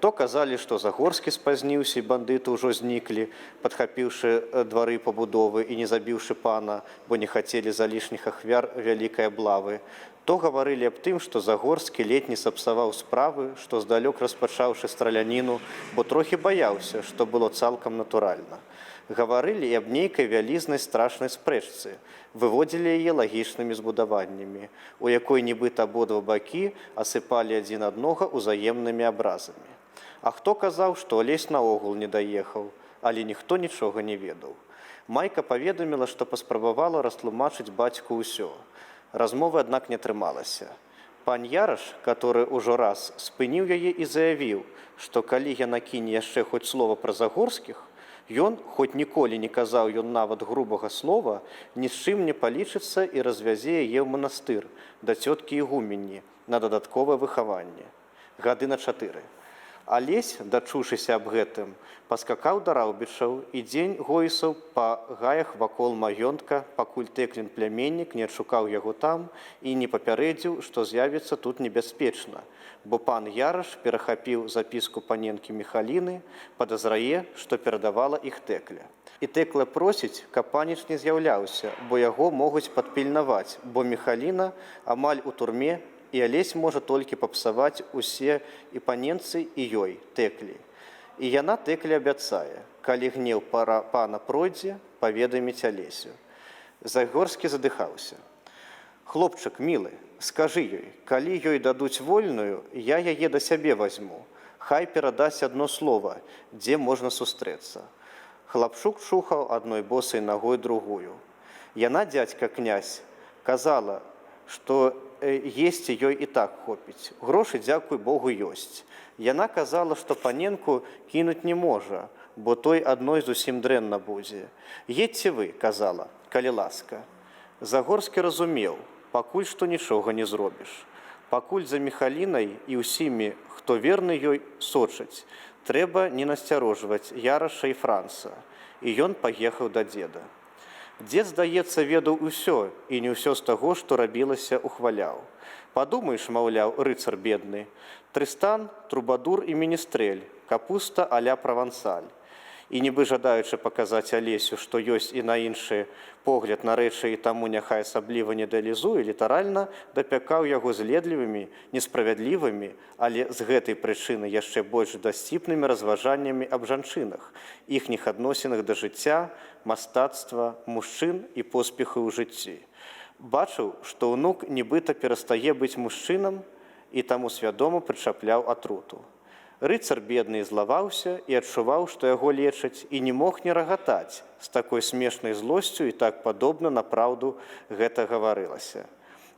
То казалі, што Загорскі спазніўся і бандыты ўжо зніклі, падхапіўшы двары пабудовы і не забіўшы пана, бо не хацелі залішніх ахвяр вялікай аблавы. То гаварылі аб тым, што Загорскі ледзь не сапсаваў справы, што здалёк распачаўшы страляніну, бо трохі баяўся, што было цалкам натуральна. Гаварылі і аб нейкай вялізнай страшнай спрэчцы, выводзілі яе лагічнымі збудаваннямі, у якой нібыта абодва бакі асыпалі адзін аднога ўзаемнымі абразамі. А хто казаў, што Алесь наогул не даехаў, але ніхто нічога не ведаў. Майка паведаміла, што паспрабавала растлумачыць бацьку ўсё. Размовы, аднак, не атрымалася. Пан Яраш, который ўжо раз спыніў яе і заявіў, што калі яна кіне яшчэ хоць слова пра Загорскіх, ён, хоць ніколі не казаў ён нават грубага слова, ні з чым не палічыцца і развязе яе ў манастыр да цёткі ігуменні на дадатковае выхаванне. Гады на 4. Алесь, дачушыся аб гэтым, паскакаў да Раўбічаў і дзень гоісаў па гаях вакол маёнтка, пакуль Тэклін пляменнік не адшукаў яго там і не папярэдзіў, што з'явіцца тут небяспечна, бо пан Яраш перахапіў запіску паненкі Міхаліны, падазрае, што перадавала іх Тэкля. І Тэкля просіць, каб паніч не з'яўляўся, бо яго могуць падпільнаваць, бо Міхаліна амаль у турме, і Алесь можа толькі папсаваць усе і паненцы і ёй, Тэклі. І яна Тэклі абяцае, калі гнеў пана пройдзе, паведаміць Алесю. Загорскі задыхаўся. Хлопчык, мілы, скажы ёй, калі ёй дадуць вольную, я яе да сябе вазьму. Хай перадасць адно слова, дзе можна сустрэцца. Хлапчук чухаў адной босай нагой другую. Яна, дзядзька князь, казала, што есці ёй і так хопіць. Грошы, дзякуй Богу, ёсць. Яна казала, што паненку кінуць не можа, бо той адной зусім дрэнна будзе. Едьце вы, казала, калі ласка. Загорскі разумеў, пакуль што нічога не зробіш. Пакуль за Міхалінай і ўсімі, хто верны ёй, сочаць, трэба не насцярожваць Яраша і Франца. І ён паехаў да дзеда. Дзед, здаецца, ведаў усё, і не ўсё з таго, што рабілася, ухваляў. Падумаеш, маўляў, рыцар бедны, Трыстан, трубадур і міністрэль, капуста а-ля Правансаль. І нібы жадаючы паказаць Алесю, што ёсць і на іншы погляд на рэчы, і таму няхай асабліва не ідэалізуе, літаральна дапякаў яго зледлівымі, несправядлівымі, але з гэтай прычыны яшчэ больш дасціпнымі разважаннямі аб жанчынах, іхніх адносінах да жыцця, мастацтва, мужчын і поспеху ў жыцці. Бачыў, што ўнук нібыта перастае быць мужчынам і таму свядома прычапляў атруту. Рыцар бедны злаваўся і адчуваў, што яго лечаць, і не мог не рагатаць. З такой смешнай злосцю і так падобна на праўду гэта гаварылася.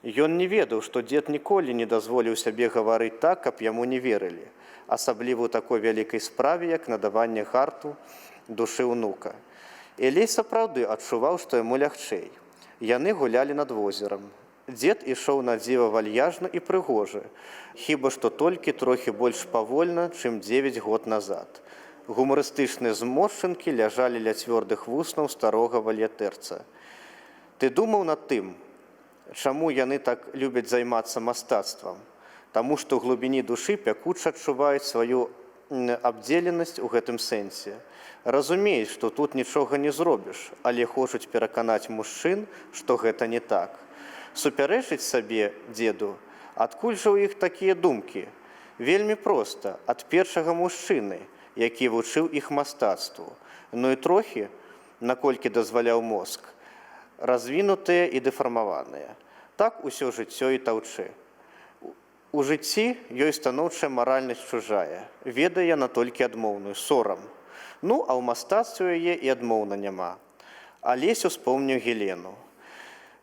Ён не ведаў, што дзед ніколі не дазволіў сябе гаварыць так, каб яму не верылі, асабліва ў такой вялікай справе, як надаванне гарту душы ўнука. Элей сапраўды адчуваў, што яму лягчэй. Яны гулялі над возерам. Дзед ішоў на дзіва вальяжна і прыгожа, хіба што толькі трохі больш павольна, чым 9 год назад. Гумарыстычныя зморшчынкі ляжалі ля цвёрдых вуснаў старога вальятэрца. Ты думаў над тым, чаму яны так любяць займацца мастацтвам? Таму што ў глыбіні душы пякуча адчуваюць сваю абдзеленасць у гэтым сэнсе. Разумеюць, што тут нічога не зробіш, але хочуць пераканаць мужчын, што гэта не так. Супярэчыць сабе, дзеду, адкуль жа ў іх такія думкі? Вельмі проста, ад першага мужчыны, які вучыў іх мастацтву. Ну і трохі, наколькі дазваляў мозг, развінутыя і дэфармаваныя. Так усё жыццё і таўчы. У жыцці ёй станоўчая маральнасць чужая, ведае яна толькі адмоўную, сорам. Ну, а ў мастацтве яе і адмоўна няма. Алесь успомніў Гелену.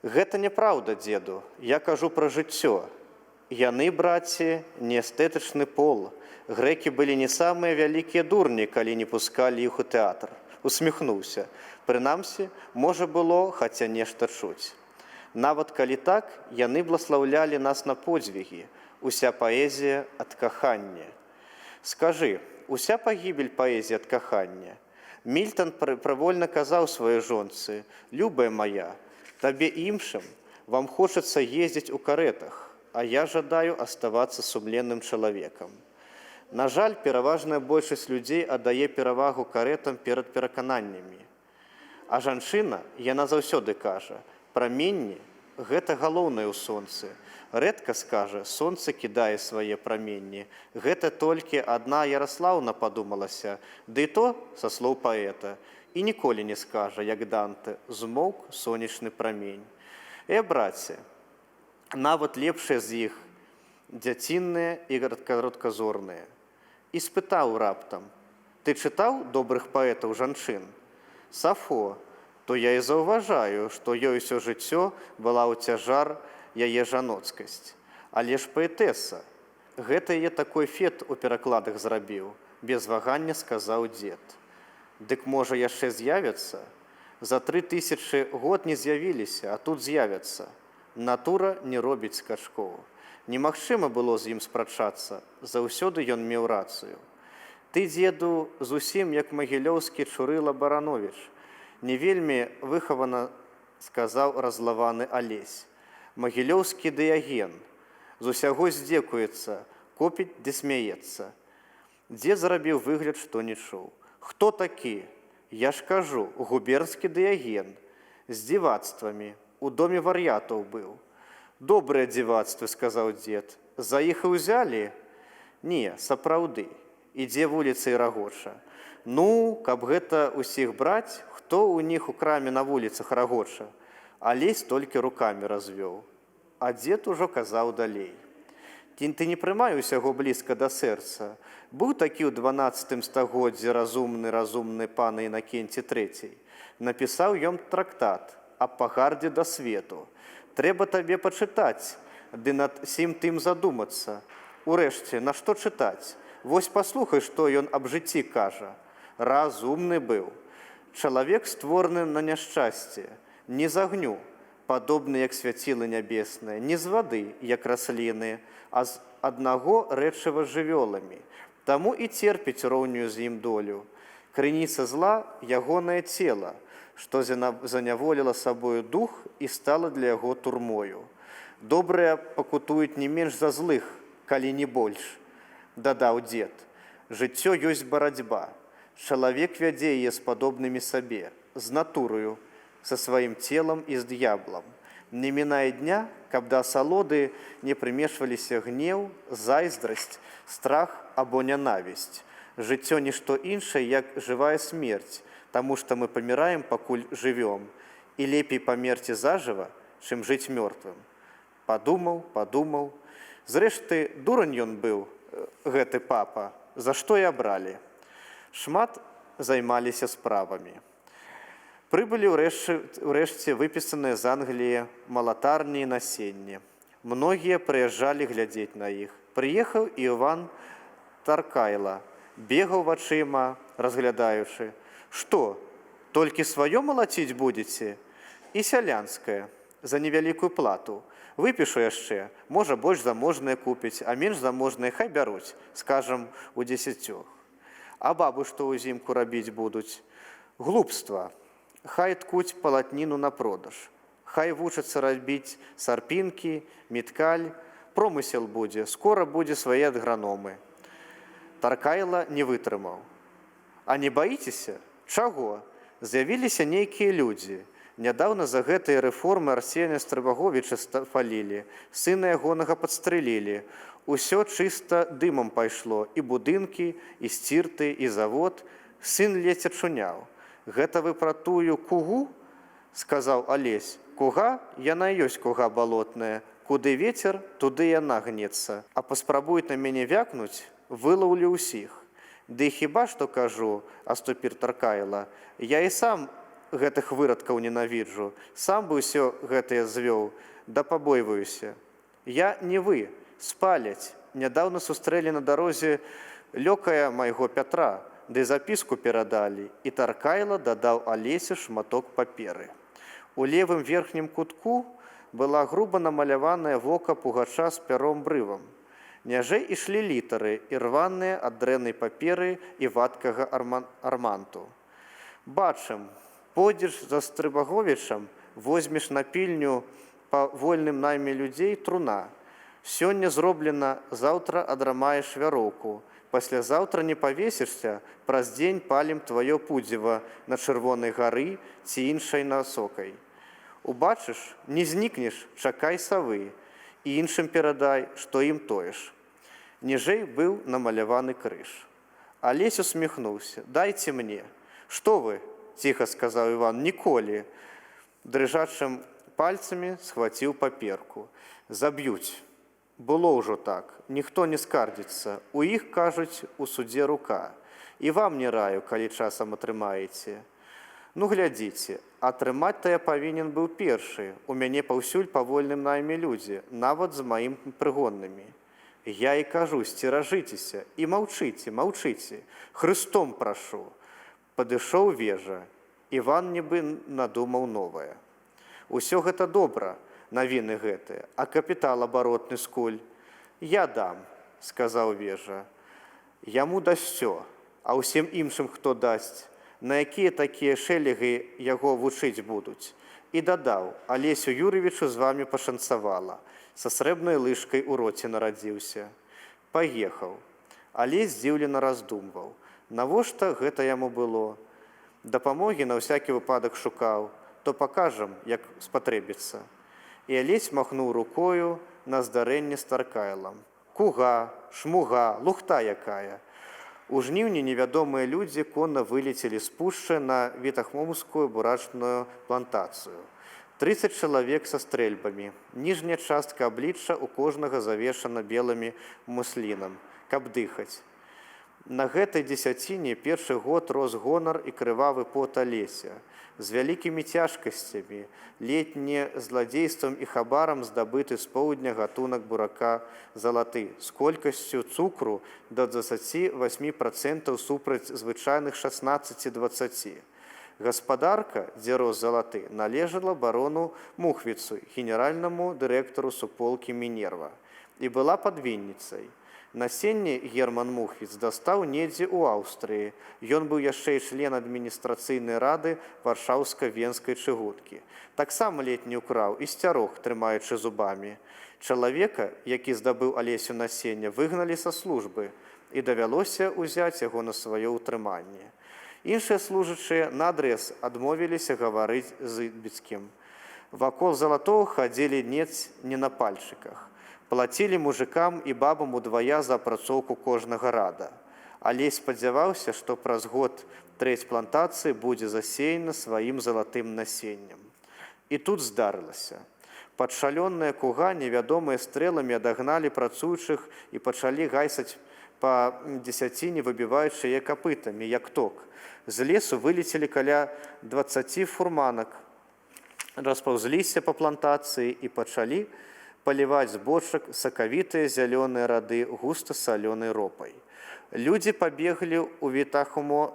Гэта няправда, дзеду, я кажу пра жыццё. Яны, браце, не эстэтычны пол. Грэкі былі не самыя вялікія дурні, калі не пускалі іх у тэатр. Усміхнуўся. Прынамсі, можа было, хаця нешта чуць. Нават калі так, яны бласлаўлялі нас на подзвігі. Уся паэзія ад кахання. Скажы, уся пагібель паэзіі ад кахання? Мільтан прывольна казаў сваёй жонцы: «Любая моя, табе іншым, вам хочацца ездзіць у карэтах, а я жадаю аставацца сумленным чалавекам». На жаль, пераважная большасць людзей аддае перавагу карэтам перад перакананнямі. А жанчына, яна заўсёды кажа: «Праменні – гэта галоўнае ў сонцы». Рэдка скажа: «Сонце кідае свае праменні». Гэта толькі адна Яраслаўна падумалася, ды і то са слоў паэта. І ніколі не скажа, як Данте: «Змоўк сонечны прамень». Браце, нават лепшыя з іх дзяцінныя і каротказорныя. І спытаў раптам: «Ты чытаў добрых паэтаў жанчын?» Сафо, то я і заўважаю, што ёй усё жыццё была ў цяжар яе жаноцкасць. Але ж паэтэса, гэта яе такой фет у перакладах зрабіў, без вагання сказаў дзед. Дык можа яшчэ з'явяцца? За 3000 год не з'явіліся, а тут з'явяцца. Натура не робіць скачкоў. Немагчыма было з ім спрачацца, заўсёды ён меў рацыю. Ты, дзеду, зусім як магілёўскі Чурыла Барановіч, не вельмі выхавана сказаў разлаваны Алесь. Магілёўскі Дыяген, з усяго здзекуецца, копіць ды смяецца. Дзед зрабіў выгляд, што не чуў. Хто такі? Я ж кажу, губернскі Дыяген, з дзівацтвамі, у доме вар'ятаў быў. Добрыя дзівацтвы, сказаў дзед. За іх і ўзялі? Не, сапраўды. Ідзе вуліцай рагоча. Ну, каб гэта ўсіх браць, хто ў них у краме на вуліцах рагоча? Алесь толькі рукамі развёў. А дзед ужо казаў далей. Ты не прымай усяго блізка да сэрца. Быў такі ў 12 стагоддзі разумны пан Інакенці III. Напісаў ён трактат аб пагардзе да свету. Трэба табе пачытаць, ды над сім тым задумацца. Урэшце, на што чытаць? Вось паслухай, што ён аб жыцці кажа. Разумны быў. Чалавек створаны на няшчасце, не з агню, падобны як свяцілы нябесныя, не з вады, як расліны, а з аднаго рэчыва жывёламі. Таму і церпіць роўнюю з ім долю. Крыніца зла – ягонае цела, што заняволіла сабою дух і стала для яго турмою. Добрыя пакутуюць не менш за злых, калі не больш, дадаў дзед. Жыццё ёсць барацьба. Чалавек вядзе яе з падобнымі сабе, з натурою, са сваім целам і з д'яблам. Не мінае дня, каб да асалоды не прымешваліся гнеў, зайздрасць, страх або нянавісць. Жыццё – нішто іншае, як жывая смерць, таму што мы паміраем, пакуль жывём, і лепей памерці зажыва, чым жыць мёртвым. Падумаў. Зрэшты, дурань ён быў, гэты папа, за што і абралі. Шмат займаліся справамі. Прыбылі ўрэшце выпісаныя з Англіі малатарні і насенні. Многія прыязджалі глядзець на іх. Прыехаў і Іван Таркайла, бегаў вачыма, разглядаючы. Што, толькі сваё малаціць будзеце? І сялянскае, за невялікую плату. Выпішу яшчэ, можа, больш заможныя купіць, а менш заможныя хай бяруць, скажам, у 10. А бабы што ўзімку рабіць будуць? Глупства. Хай ткуць палатніну на продаж. Хай вучацца рабіць сарпінкі, міткаль, промысел будзе, скора будзе свае аграномы. Таркайла не вытрымаў. А не баіцеся? Чаго? З'явіліся нейкія людзі. Нядаўна за гэтыя рэформы Арсеня Страбаговіча спалілі, сына ягонага падстрэлілі. Усё чыста дымам пайшло, і будынкі, і сцірты, і завод. Сын ледзь ачуняў. Гэта вы пра тую кугу? Сказаў Алесь. Куга, яна ёсць куга балотная. Куды вецер, туды яна гнецца. А паспрабуюць на мяне вякнуць, вылаўлю ўсіх. Ды хіба што кажу, Аступір Таркайла, я і сам гэтых вырадкаў ненавіджу, сам бы ўсё гэтае звёў, да пабойваюся. Я не вы, спаляць. Нядаўна сустрэлі на дарозе лёкая майго Пятра, ды запіску перадалі, і Таркайла дадаў Алесе шматок паперы. У левым верхнім кутку была груба намаляваная вока пугача з пяром-брывам. Няжэй ішлі літары, ірваныя ад дрэннай паперы і вадкага арманту. Бачым, пойдзеш за Страбаговічам, возьмеш на пільню па вольным найме людзей труна. Сёння зроблена, заўтра адрамаеш вяроўку. Паслязаўтра не павесішся, праз дзень палім тваё пудзіва на Чырвонай гары ці іншай насокай. Убачыш, не знікнеш, чакай савы, і іншым перадай, што ім тоеш. Ніжэй быў намаляваны крыж. Алесь усміхнуўся. Дайце мне. Што вы? Ціха сказаў Іван. Ніколі. Дрыжачым пальцамі схваціў паперку. Заб'юць. Было ўжо так. Ніхто не скардзіцца. У іх, кажуць, у судзе рука. І вам не раю, калі часам атрымаеце. Ну, глядзіце, атрымаць-то я павінен быў першы. У мяне паўсюль па вольным найме людзі, нават з маім прыгоннымі. Я і кажу, сцеражыцеся, і маўчыце, маўчыце. Хрыстом прашу. Падышоў вежа. Іван нібы надумаў новае. Усё гэта добра, навіны гэтыя, а капітал абаротны скуль? Я дам, сказаў вежа. Яму дасцё, а ўсім іншым хто дасць? На якія такія шэлегі яго вучыць будуць? І дадаў, Алесю Юрьевичу з вамі пашанцавала. Са срэбнай лыжкай у роце нарадзіўся. Паехаў. Алесь здзіўлена раздумваў. Навошта гэта яму было? Дапамогі на ўсякі выпадак шукаў, то пакажам, як спатрэбіцца. І Алесь махнуў рукою на здарэнне з Таркайлам. Куга, шмуга, лухта якая. У жніўні невядомыя людзі конна вылецелі з пушчы на Вітахмомскую бурачную плантацыю. 30 чалавек са стрэльбамі. Ніжняя частка аблічча у кожнага завешана белымі муслінам, каб дыхаць. На гэтай дзесяціне першы год рос гонар і крывавы пот Алеся. З вялікімі цяжкасцямі, ледь не зладзействам і хабарам здабыты з поўдня гатунак бурака залаты з колькасцю цукру да 28% супраць звычайных 16-20%. Гаспадарка, дзе рос залаты, належала барону Мухвіцу, генеральнаму дырэктару суполкі Мінерва, і была падвінніцай. Насенне Герман Мухвіц дастаў недзе ў Аўстрыі. Ён быў яшчэ і член адміністрацыйнай рады Варшаўска-Венскай чыгуткі. Таксама ледь не ўкраў і сцярог, трымаючы зубамі. Чалавека, які здабыў Алесю насення, выгналі са службы, і давялося ўзяць яго на сваё ўтрыманне. Іншыя служачыя наадрэз адмовіліся гаварыць з Ідбіцкім. Вакол залатоў хадзілі не на пальчыках. Плацілі мужикам і бабам удвая за апрацоўку кожнага рада. Алесь спадзяваўся, што праз год трэць плантацыі будзе засеяна сваім залатым насеннем. І тут здарылася. Падшалённая куга невядомыя стрэламі адагналі працуючых і пачалі гайсаць па дзесяціне, выбіваючы яе капытамі, як ток. З лесу вылецелі каля 20 фурманак, распаўзліся па плантацыі і пачалі паліваць з бочак сакавітыя зялёныя рады густа салёнай ропай. Людзі пабеглі ў Вітахмо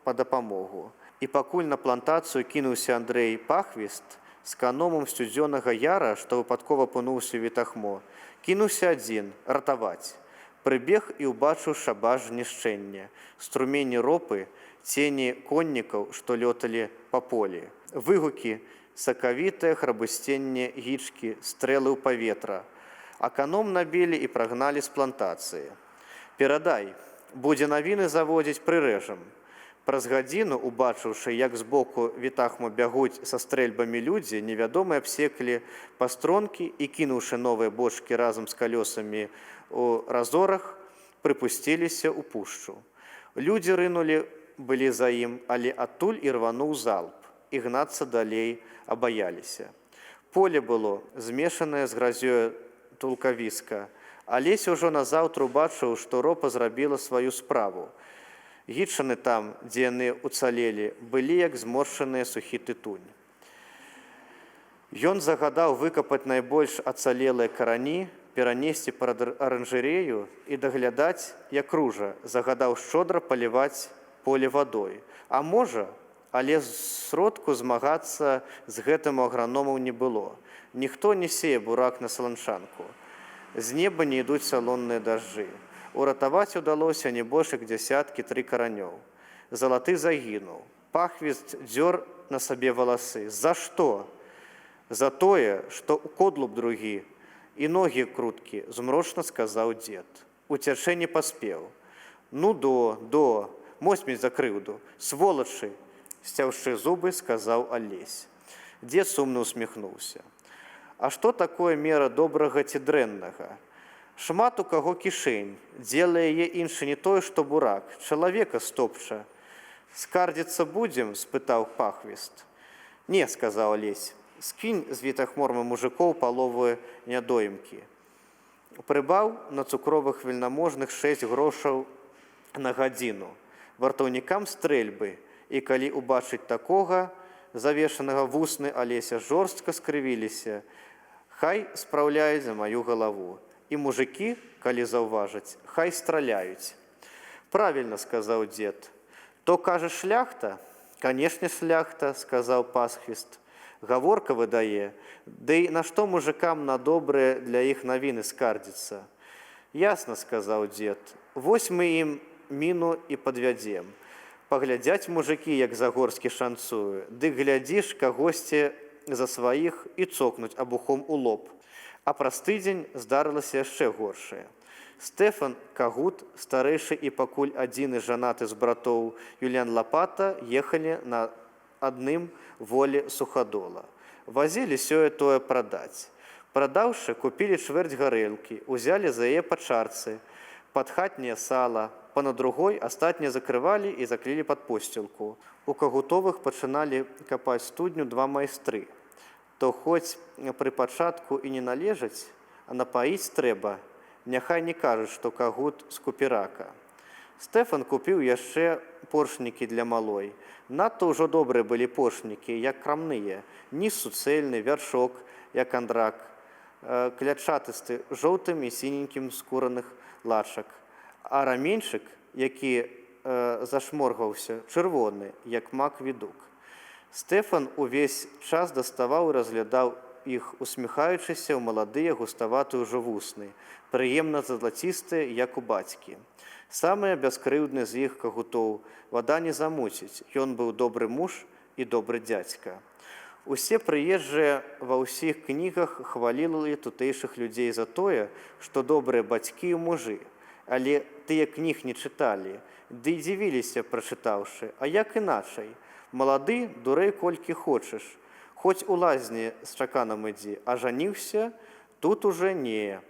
па дапамогу. І пакуль на плантацыю кінуўся Андрэй Пахвіст з каномам сцюдзёнага яра, што выпадкова апынуўся ў Вітахмо, кінуўся адзін ратаваць. Прыбег і ўбачыў шабаш знішчэння, струмені ропы, цені коннікаў, што лёталі па полі. Выгукі сакавітае храбысценне гічкі, стрэлы ў паветра. Аканом набілі і прагналі з плантацыі. Перадай, будзе навіны заводзіць, прырэжам. Праз гадзіну, убачыўшы, як збоку вітахму бягуць са стрэльбамі людзі, невядомыя абсеклі пастронкі і, кінуўшы новыя бочкі разам з калёсамі у разорах, прыпусціліся ў пушчу. Людзі рынулі былі за ім, але адтуль і рвануў залп, і гнацца далей абаяліся. Поле было змешанае з гразёю тулкавіска. Алеся ўжо назаўтра убачыў, што ропа зрабіла сваю справу. Гічаны там, дзе яны уцалелі, былі як зморшчаныя сухі тытунь. Ён загадаў выкапаць найбольш ацалелыя карані, перанесці прад аранжарэю і даглядаць, як ружа, загадаў шчодра паліваць поле вадой. А можа, але сродку змагацца з гэтым у аграномаў не было. Ніхто не сее бурак на саланчанку. З неба не ідуць салонныя дажджы. Уратаваць удалося не больш як 3 каранёў. Залаты загінуў. Пахвіст дзёр на сабе валасы. За што? За тое, што ў кодлуб другі і ногі круткі, змрочна сказаў дзед. Уцячэ не паспеў. Ну до, мосьмесь за крыўду, сволачы, сцяўшы зубы, сказаў Алесь. Дзед сумна усміхнуўся. А што такое мера добрага ці дрэннага? Шмат у каго кішэнь, дзелае яе іншы не тое, што бурак, чалавека стопча. Скардзіцца будзем? Спытаў Пахвіст. Не, сказаў Алесь, скінь з вітахмормы мужикоў паловы нядоімкі. Прыбаў на цукровых вельнаможных 6 грошаў на гадзіну. Вартаўнікам стрэльбы, і калі убачыць такога, завешанага вусны, Алеся жорстка скрывіліся. Хай спраўляюць за маю галаву. І мужыкі, калі заўважаць, хай страляюць. Правільна, сказаў дзед. То, кажа, шляхта? Канешне, шляхта, сказаў Пасхвіст. Гаворка выдае, ды на што мужыкам на добрыя для іх навіны скардзіцца? Ясна, сказаў дзед. Вось мы ім міну і падвядзем. Паглядзяць мужыкі, як Загорскі шанцуе, ды глядзіш кагосьці за сваіх і цокнуць абухом у лоб. А праз тыдзень здарылася яшчэ горшае. Стэфан Кагут, старэйшы і пакуль адзіны жанаты з братоў Юліян Лапата, ехалі на адным волі сухадола. Вазілі сёе-тое прадаць. Прадаўшы, купілі чвэрць гарэлкі, узялі за яе па чарцы, пад хатняе сала, па на другой астатнія закрывалі і заклілі пад посцілку. У Кагутовых пачыналі капаць студню 2 майстры. То хоць пры пачатку і не належаць, а напаіць трэба, няхай не кажуць, што Кагут з купірака. Стэфан купіў яшчэ поршнікі для малой. Надта ўжо добрыя былі поршнікі, як крамныя, ніс суцэльны, вяршок, як андрак, клятчатысты, жоўтым і сіненькім скураных лачак, а раменьчык, які зашморгаўся, чырвоны, як мак відук. Стэфан увесь час даставаў і разглядаў іх, усміхаючыся ў маладыя густаватыя ўжо вусны, прыемна залацістыя, як у бацькі. Самыя бяскрыўдны з іх Кагутоў вада не замуціць, ён быў добры муж і добры дзядзька. Усе прыезджыя ва ўсіх кнігах хвалілі тутэйшых людзей за тое, што добрыя бацькі і мужы, але тыя кніг не чыталі, ды і дзівіліся, прачытаўшы, а як іначай? Малады, дурэй колькі хочаш, хоць у лазні з чаканам ідзі, а жаніўся, тут уже не.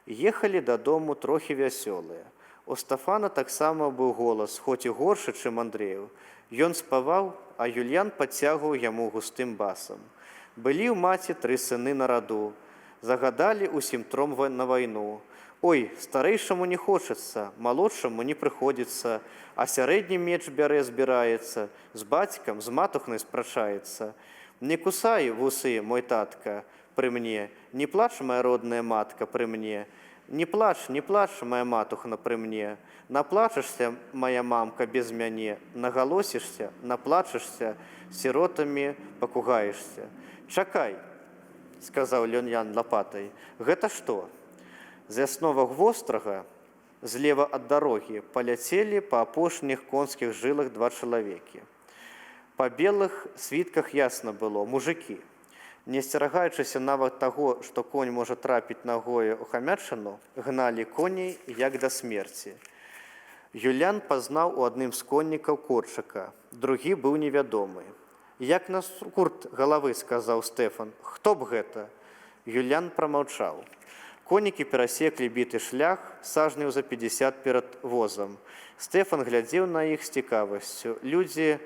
Ехалі дадому трохі вясёлыя. У Стафана таксама быў голас, хоць і горшы, чым Андрэю. Ён спаваў, а Юльян падцягваў яму густым басам. Былі ў маці 3 сыны на раду. Загадалі усім 3 на вайну. Ой, старэйшаму не хочацца, малодшаму не прыходзіцца, а сярэдні меч бярэ збіраецца, з бацькам, з матухнай спрачаецца. Не кусай вусы, мой татка, пры мне, не плач, моя родная матка, пры мне, не плач, моя матухна, пры мне, наплачешся, моя мамка, без мяне, нагалосішся, наплачешся, сіротамі пакугаешся. Чакай, сказаў Юльян Лапатай, гэта што? З яснога вострага, злева ад дарогі, паляцелі па апошніх конскіх жылах 2 чалавекі. Па белых світках ясна было – мужыкі. Не асцерагаючыся нават таго, што конь можа трапіць нагою ў хамятчыну, гналі коней як да смерці. Юлян пазнаў у адным з коннікаў Корчыка, другі быў невядомы. «Як на скурт галавы», – сказаў Стэфан. «Хто б гэта?» Юлян прамаўчаў. Конікі перасеклі біты шлях, сажняў за 50 перад возам. Стэфан глядзеў на іх з цікавасцю. Людзі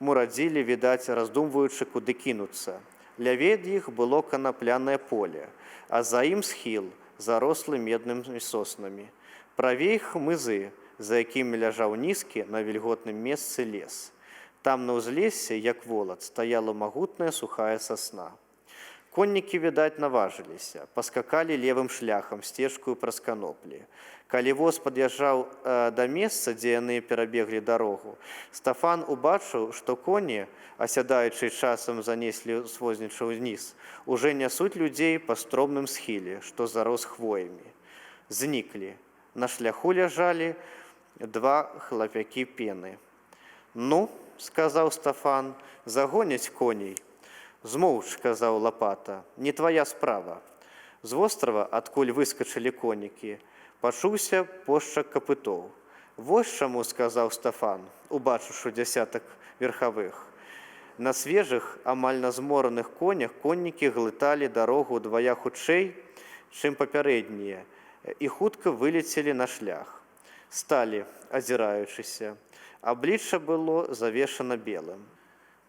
мурадзілі, відаць, раздумваючы, куды кінуцца. Лявей ад іх было канаплянае поле, а за ім схіл, зарослы меднымі соснамі. Правей хмызы, за якімі ляжаў нізкі на вільготным месцы лес. Там на ўзлессі, як волат, стаяла магутная сухая сасна. Коннікі, відаць, наважыліся, паскакалі левым шляхам, сцежкаю праз каноплі. Калі воз пад'язджаў да месца, дзе яны перабеглі дарогу, Стафан убачыў, што коні, асядаючы часам занеслі свознічаў уніз, уже нясуць людзей па стромным схіле, што зарос хвоямі. Зніклі. На шляху ляжалі два хлапякі пены. «Ну, – сказаў Стафан, – загоняць коней». «Змоўч», – сказаў Лапата, – «не твая справа». З вострава, адкуль выскачылі конікі, пачуўся пошчак капытоў. «Вось чаму», – сказаў Стафан, убачыўшы дзясятак верхавых. На свежых, амаль на змораных конях коннікі глыталі дарогу ўдвая хутчэй, чым папярэднія, і хутка вылецелі на шлях. Сталі, азіраючыся. Аблічча было завешана белым.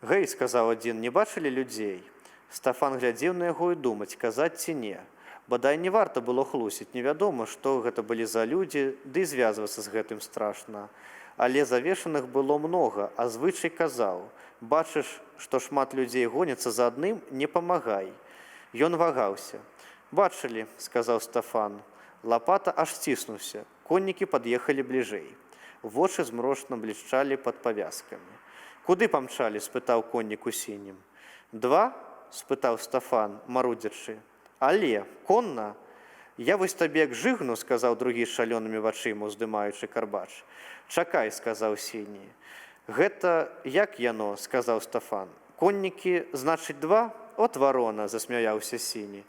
«Гэй», – сказаў адзін, – «не бачылі людзей?» Стафан глядзеў на яго і думаць, казаць ці не. Бадай не варта было хлусіць, невядома, што гэта былі за людзі, ды і звязвацца з гэтым страшна. Але завешаных было многа, а звычай казаў: «Бачыш, што шмат людзей гоняцца за адным, не памагай». Ён вагаўся. «Бачылі», – сказаў Стафан. Лапата аж сціснуўся. Коннікі пад'ехалі бліжэй. Вочы змрочна блішчалі пад павязкамі. «Куды памчалі?» – спытаў коннік у сінім. «Два?» – спытаў Стафан, марудзячы. «Але, конна?» «Я вось табе як жыгну», – сказаў другі з шалёнымі вачыма, уздымаючы карбач. «Чакай», – сказаў сіні. «Гэта як яно?» – сказаў Стафан. «Коннікі, значыць, два?» «От варона», – засмяяўся сіні.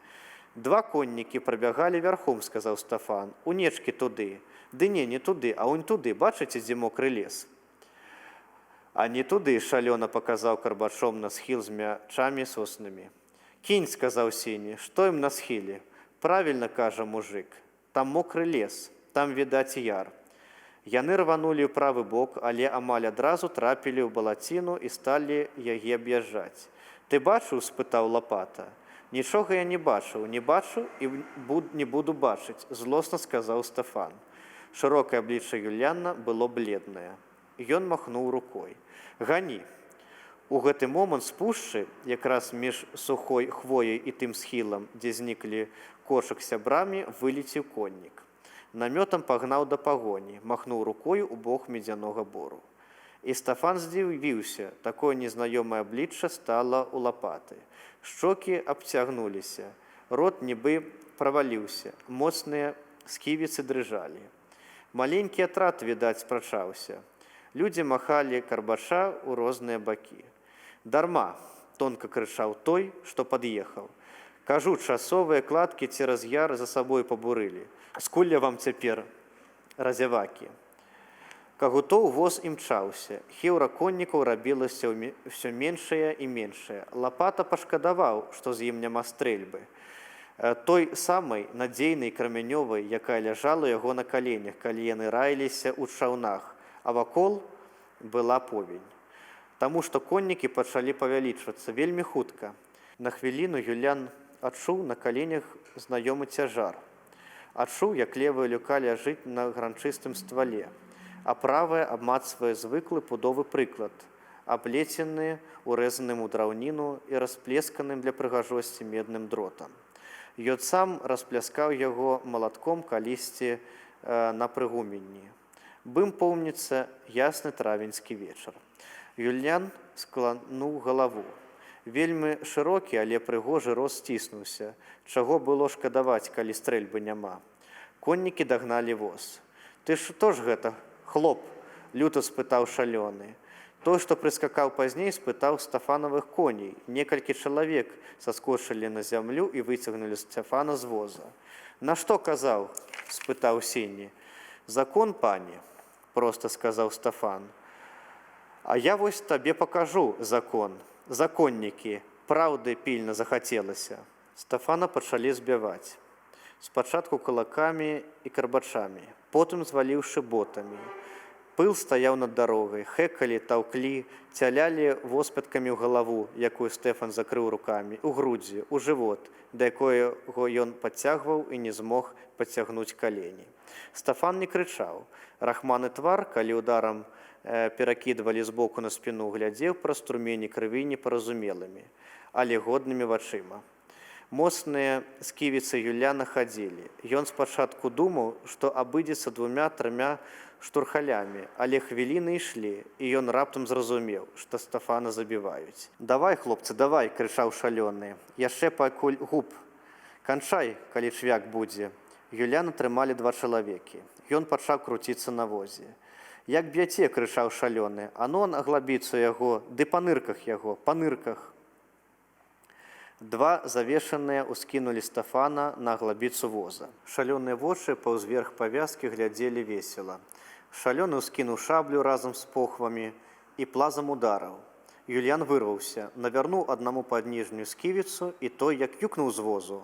«Два коннікі прабягалі вярхом», – сказаў Стафан. «Унечкі туды». «Ды не туды, а унь туды, бачыце, дзе мокры лес?» «А не туды», – шалёна паказаў карбачом на схіл з мячамі соснамі. «Кінь», – сказаў сіні, – «што ім на схіле?» «Правільна, – кажа мужык, – там мокры лес, там відаць яр». Яны рванулі ў правы бок, але амаль адразу трапілі ў балаціну і сталі яе аб'язджаць. «Ты бачыў?» – спытаў Лапата. «Нічога я не бачыў і не буду бачыць», – злосна сказаў Стафан. Шырокае аблічча Юляна было бледнае. Ён махнуў рукой. «Гані». У гэты момант з пушчы, якраз між сухой хвояй і тым схілам, дзе зніклі Корчык сябрамі, вылеціў коннік. Намётам пагнаў да пагоні, махнуў рукою ў бок медзянога бору. І Стафан здзівіўся, такое незнаёмае аблічча стала ў Лапаты. Шчокі абцягнуліся, рот нібы праваліўся, моцныя сківіцы дрыжалі. Маленькі атрад, відаць, спрачаўся. Людзі махалі карбача ў розныя бакі. «Дарма!» – тонка крычаў той, што пад'ехаў. «Кажу, часовыя кладкі цераз яр за сабой пабурылі. Скуль я вам цяпер, разявакі?» Кагутоў воз імчаўся. Хеўра коннікаў рабілася ўсё меншая і меншая. Лапата пашкадаваў, што з ім няма стрэльбы. Той самай надзейнай крамянёвай, якая ляжала яго на каленях, калі яны раіліся ў чаўнах, а вакол была повень. Таму што коннікі пачалі павялічвацца вельмі хутка. На хвіліну Юлян адчуў на каленях знаёмы цяжар. Адчуў, як левая люка ляжыць на гранчыстым ствале, а правая абмацвае звыклы пудовы прыклад, аплецены урэзаным у драўніну і расплесканым для прыгажосці медным дротам. Ён сам распляскаў яго малатком калісьці на прыгуменні. Бым помніцца ясны травеньскі вечар. Юлян склануў галаву. Вельмі шырокі, але прыгожы рост сціснуўся. Чаго было шкадаваць, калі стрэльбы няма? Коннікі дагналі воз. «Ты што ж гэта, хлоп?» – люта спытаў шалёны. Той, што прыскакаў пазней, спытаў Стафанавых коней. Некалькі чалавек саскочылі на зямлю і выцягнулі Стафана з воза. На што казаў? Спытаў Сені. Закон, пане, проста сказаў Стафан. А я вось табе пакажу закон. Законнікі, праўды пільна захацелася. Стафана пачалі збіваць. Спачатку кулакамі і карбачамі, потым зваліўшы ботамі. Пыл стаяў над дарогай, хэкалі, таўклі, цялялі воспяткамі ў галаву, якую Стэфан закрыў рукамі, у грудзі, у жывот, да якога ён падцягваў і не змог падцягнуць калені. Стафан не крычаў. Рахманы твар, калі ударам перакідвалі з боку на спіну, глядзеў праз струмені крыві непаразумелымі, але годнымі вачыма. Моцныя сківіцы Юліяна хадзілі. Ён спачатку думаў, што абыдзецца 2-3 штурхалямі, але хвіліны ішлі, і ён раптам зразумеў, што Стафана забіваюць. «Давай, хлопцы, давай!» – крычаў шалёны. «Яшчэ пакуль губ! Канчай, калі чвяк будзе!» Юліяна трымалі 2 чалавекі. Ён пачаў круціцца на возе. «Як б'яце!» – крычаў шалёны. «Ано на глабіцу яго, ды па нырках яго, па нырках!» 2 завешаныя ускінулі Стафана на глабіцу воза. Шалёныя вочы паўзверх павязкі глядзелі весела. Шалёны ўскінуў шаблю разам з похвамі і плазам удараў. Юліян вырваўся, навярнуў аднаму пад ніжнюю сківіцу, і той, як юкнуў з возу.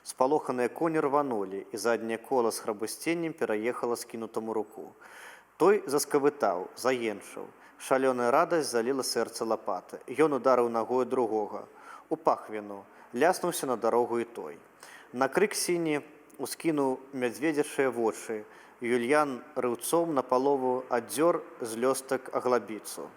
Спалоханыя коні рванулі, і задняе кола з храбусценнем пераехала скінутаму руку. Той заскавытаў, заенчыў. Шалёная радасць заліла сэрца лапаты. Ён ударыў нагою другога. У пахвіну, ляснуўся на дарогу і той. На крык Сіні ускінуў мядзведзячыя вочы. Юліян рыўцом напалову аддзёр з лёстак аглабіцу.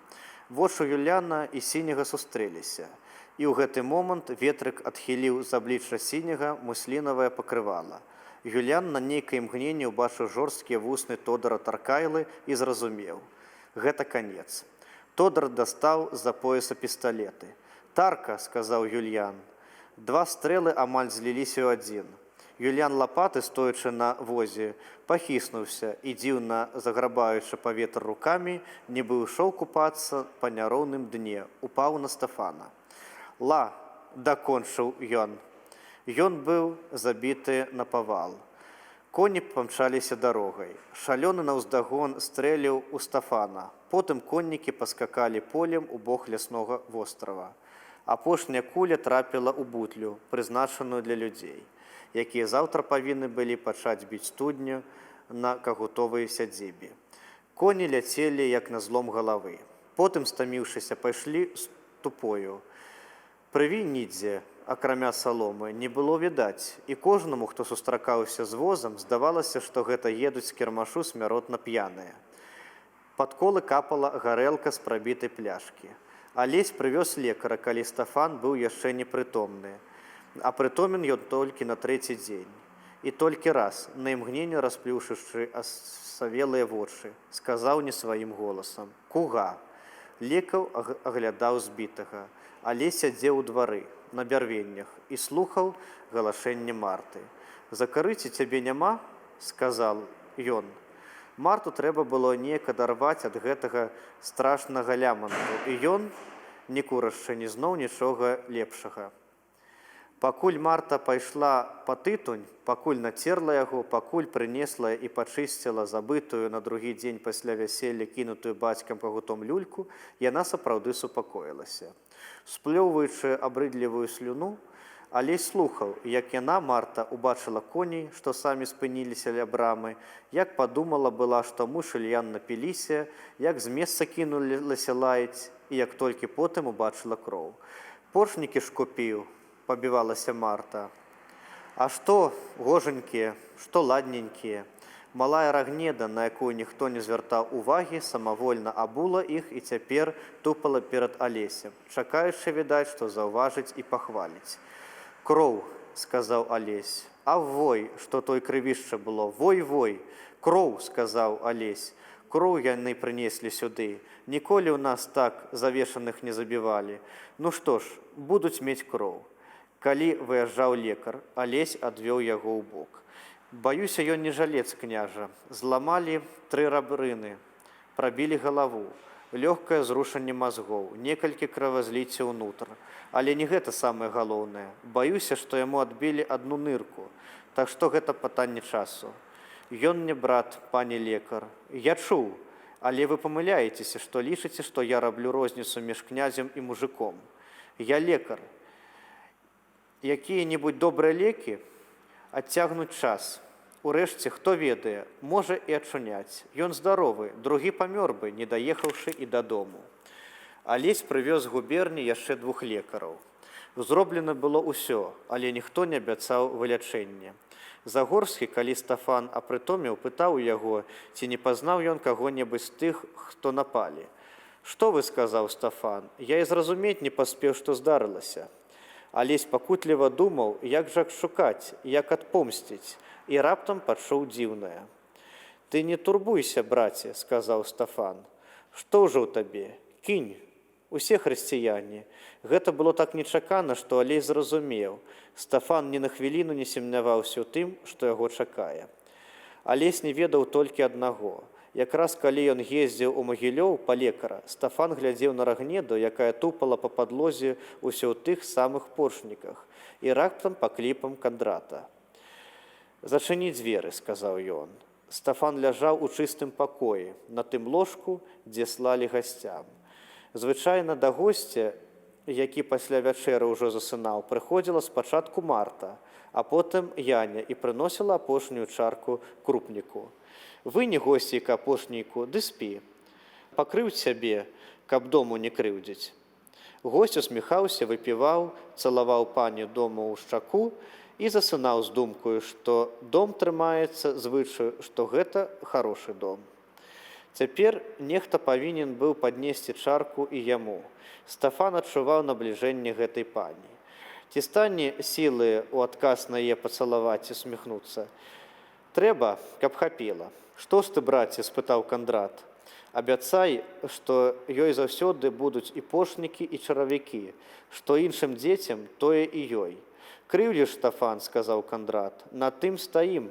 Вочы Юліяна і Сіняга сустрэліся. І ў гэты момант ветрык адхіліў з аблічча Сіняга муслінавае пакрывала. Юліян на нейкае імгненне ўбачыў жорсткія вусны Тодара Таркайлы і зразумеў. Гэта канец. Тодар дастаў з-за пояса пісталеты. «Тарка!» – сказаў Юліян. 2 стрэлы амаль зліліся ў адзін. Юліян лапаты, стоячы на возе, пахіснуўся і, дзіўна заграбаючы паветр рукамі, нібы ішоў купацца па няроўным дне, упаў на Стафана. «Ла!» – дакончыў ён. Ён быў забіты на павал. Коні памчаліся дарогай. Шалёны наўздагон стрэліў у Стафана. Потым коннікі паскакалі полем у бок ляснога вострава. Апошняя куля трапіла ў бутлю, прызначаную для людзей, якія заўтра павінны былі пачаць біць студню на кагутовай сядзібе. Коні ляцелі, як на злом галавы. Потым, стаміўшыся, пайшлі з тупою. Прыві нідзе, акрамя саломы, не было відаць, і кожнаму, хто сустракаўся з возам, здавалася, што гэта едуць з кірмашу смяротна п'яныя. Пад колы капала гарэлка з прабітай пляшкі. Алесь прывёз лекара, калі Стафан быў яшчэ непрытомны. А прытомен ён толькі на 3-й дзень. І толькі раз, на імгненне расплюшыўшы асавелыя вочы, сказаў не сваім голасам: «Куга!» Лекаў аглядаў збітага. Алесь сядзеў у двары, на бярвеннях, і слухаў галашэнне Марты. «Закарыці цябе няма?» – сказаў ён. Марту трэба было неяк адарваць ад гэтага страшнага ляманту, і ён, не курашчы, не зноў нічога лепшага. Пакуль Марта пайшла па тытунь, пакуль нацерла яго, пакуль прынесла і пачысціла забытую на другі дзень пасля вяселля кінутую бацькам кагутом люльку, яна сапраўды супакоілася. Сплёўваючы абрыдлівую слюну, Алесь слухаў, як яна, Марта, убачыла коней, што самі спыніліся ля брамы, як падумала была, што муж Юліян напіліся, як з месца кінулася лаяць, і як толькі потым убачыла кроў. «Поршнікі ж купіў», – пабівалася Марта. «А што гожанькія, што ладненькія?» Малая Рагнеда, на якую ніхто не звяртаў увагі, самавольна абула іх і цяпер тупала перад Алесем, чакаючы, відаць, што заўважыць і пахваліць. «Кроў», – сказаў Алесь. «А вой, што той крывішча было, вой-вой!» «Кроў», – сказаў Алесь. «Кроў яны прынеслі сюды. Ніколі ў нас так завешаных не забівалі. Ну што ж, будуць мець кроў». Калі выязджаў лекар, Алесь адвёў яго ў бок. «Баюся, ён не жалец, княжа. Зламалі 3 рабрыны, прабілі галаву. лёгкае зрушанне мазгоў, некалькі кровазліццяў ўнутр. Але не гэта самае галоўнае. Баюся, што яму адбілі адну нырку. Так што гэта пытанне часу. Ён мне брат, пане лекар. Я чуў, але вы памыляецеся, што лічыце, што я раблю розніцу між князем і мужиком. Я лекар. Якія-небудзь добрыя лекі адцягнуць час. Урэшце, хто ведае, можа і ачуняць. Ён здаровы, другі памёр бы, не даехаўшы і дадому. Алесь прывёз з губерні яшчэ 2 лекараў. Зроблена было ўсё, але ніхто не абяцаў вылячэнне. Загорскі, калі Стафан апрытоміў, пытаў яго, ці не пазнаў ён каго-небудзь з тых, хто напалі. «Што вы?» – сказаў Стафан. «Я і зразумець не паспеў, што здарылася». Алесь пакутліва думаў, як жа шукаць, як адпомсціць, і раптам пачуў дзіўнае. «Ты не турбуйся, браце», – сказаў Стафан. «Што ўжо ў табе? Кінь! Усе хрысціяне». Гэта было так нечакана, што Алесь зразумеў. Стафан ні на хвіліну не сумняваўся ў тым, што яго чакае. Алесь не ведаў толькі аднаго. Якраз калі ён ездзіў у Магілёў па лекара, Стафан глядзеў на Рагнеду, якая тупала па падлозе ўсё ў тых самых поршніках, і раптам па кліпам Кандрата. «Зачыні дзверы», – сказаў ён. Стафан ляжаў у чыстым пакоі, на тым ложку, дзе слалі гасцям. Звычайна да госця, які пасля вячэры ўжо засынаў, прыходзіла спачатку Марта, а потым Яня і прыносіла апошнюю чарку крупніку. «Выні госціка апошнійку, ды спі. Пакрыўдзь сябе, каб дому не крыўдзіць». Госць усміхаўся, выпіваў, цалаваў пані дому ў шчаку і засынаў з думкаю, што дом трымаецца звычаю, што гэта харошы дом. Цяпер нехта павінен быў паднесці чарку і яму. Стафан адчуваў набліжэнне гэтай пані. Ці стане сілы ў адказ на яе пацалаваць і усміхнуцца? «Трэба, каб хапіла». «Што ж ты, браце?» – спытаў Кандрат. «Абяцай, што ёй заўсёды будуць і пошнікі, і чаравікі, што іншым дзецям тое і ёй». «Крыўдзіш, Стафан», – сказаў Кандрат, – «на тым стаім.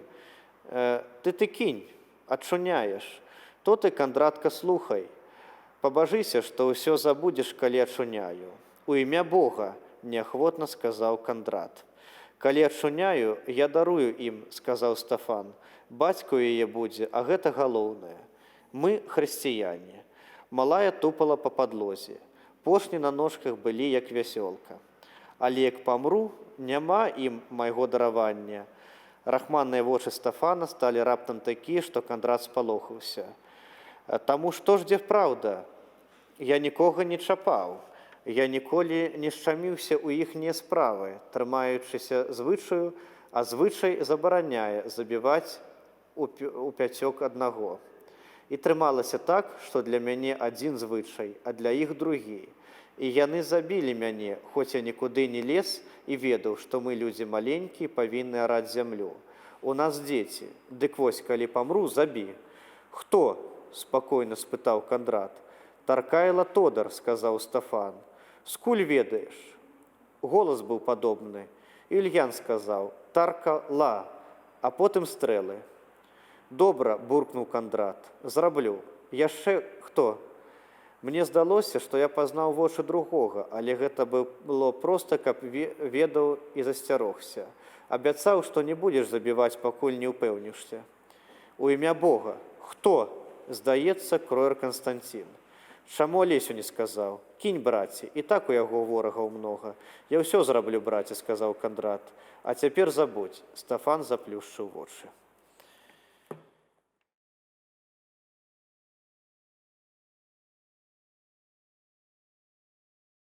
Ты кінь, адчуняеш. То ты, Кандратка, слухай. Пабажыся, што ўсё забудзеш, калі ачуняю». «У імя Бога», – неахвотна сказаў Кандрат. «Калі ачуняю, я дарую ім», – сказаў Стафан. «Бацька яе будзе, а гэта галоўнае. Мы хрысціяне». Малая тупала па падлозе. Пошні на ножках былі, як вясёлка. «Але як памру, няма ім майго даравання». Рахманныя вочы Стафана сталі раптам такія, што Кандрат спалохаўся. «Таму што ж дзе праўда? Я нікога не чапаў. Я ніколі не шчаміўся ў іхнія справы, трымаючыся звычаю, а звычай забараняе забіваць у пяцёк аднаго. І трымалася так, што для мяне адзін звычай, а для іх другі. І яны забілі мяне, хоць я нікуды не лез і ведаў, што мы, людзі маленькія, павінны араць зямлю. У нас дзеці, дык вось, калі памру, забі». «Хто?» – спакойна спытаў Кандрат. «Таркайла Тодар», – сказаў Стафан. «Скуль ведаеш?» Голас быў падобны. Ільян сказаў: «Тарка-ла», а потым стрэлы. «Добра», – буркнуў Кандрат, – «зраблю». «Яшчэ хто?» Мне здалося, што я пазнаў вочы другога, але гэта было проста, каб ведаў і засцярогся. Абяцаў, што не будзеш забіваць, пакуль не ўпэўнішся. «У імя Бога». «Хто?» Здаецца, кроер Канстантін. «Чаму Алесю не сказаў? Кінь, браце, і так у яго ворагаў многа». «Я ўсё зраблю, браце», – сказаў Кандрат. «А цяпер забудзь». Стафан заплюшчыў вочы.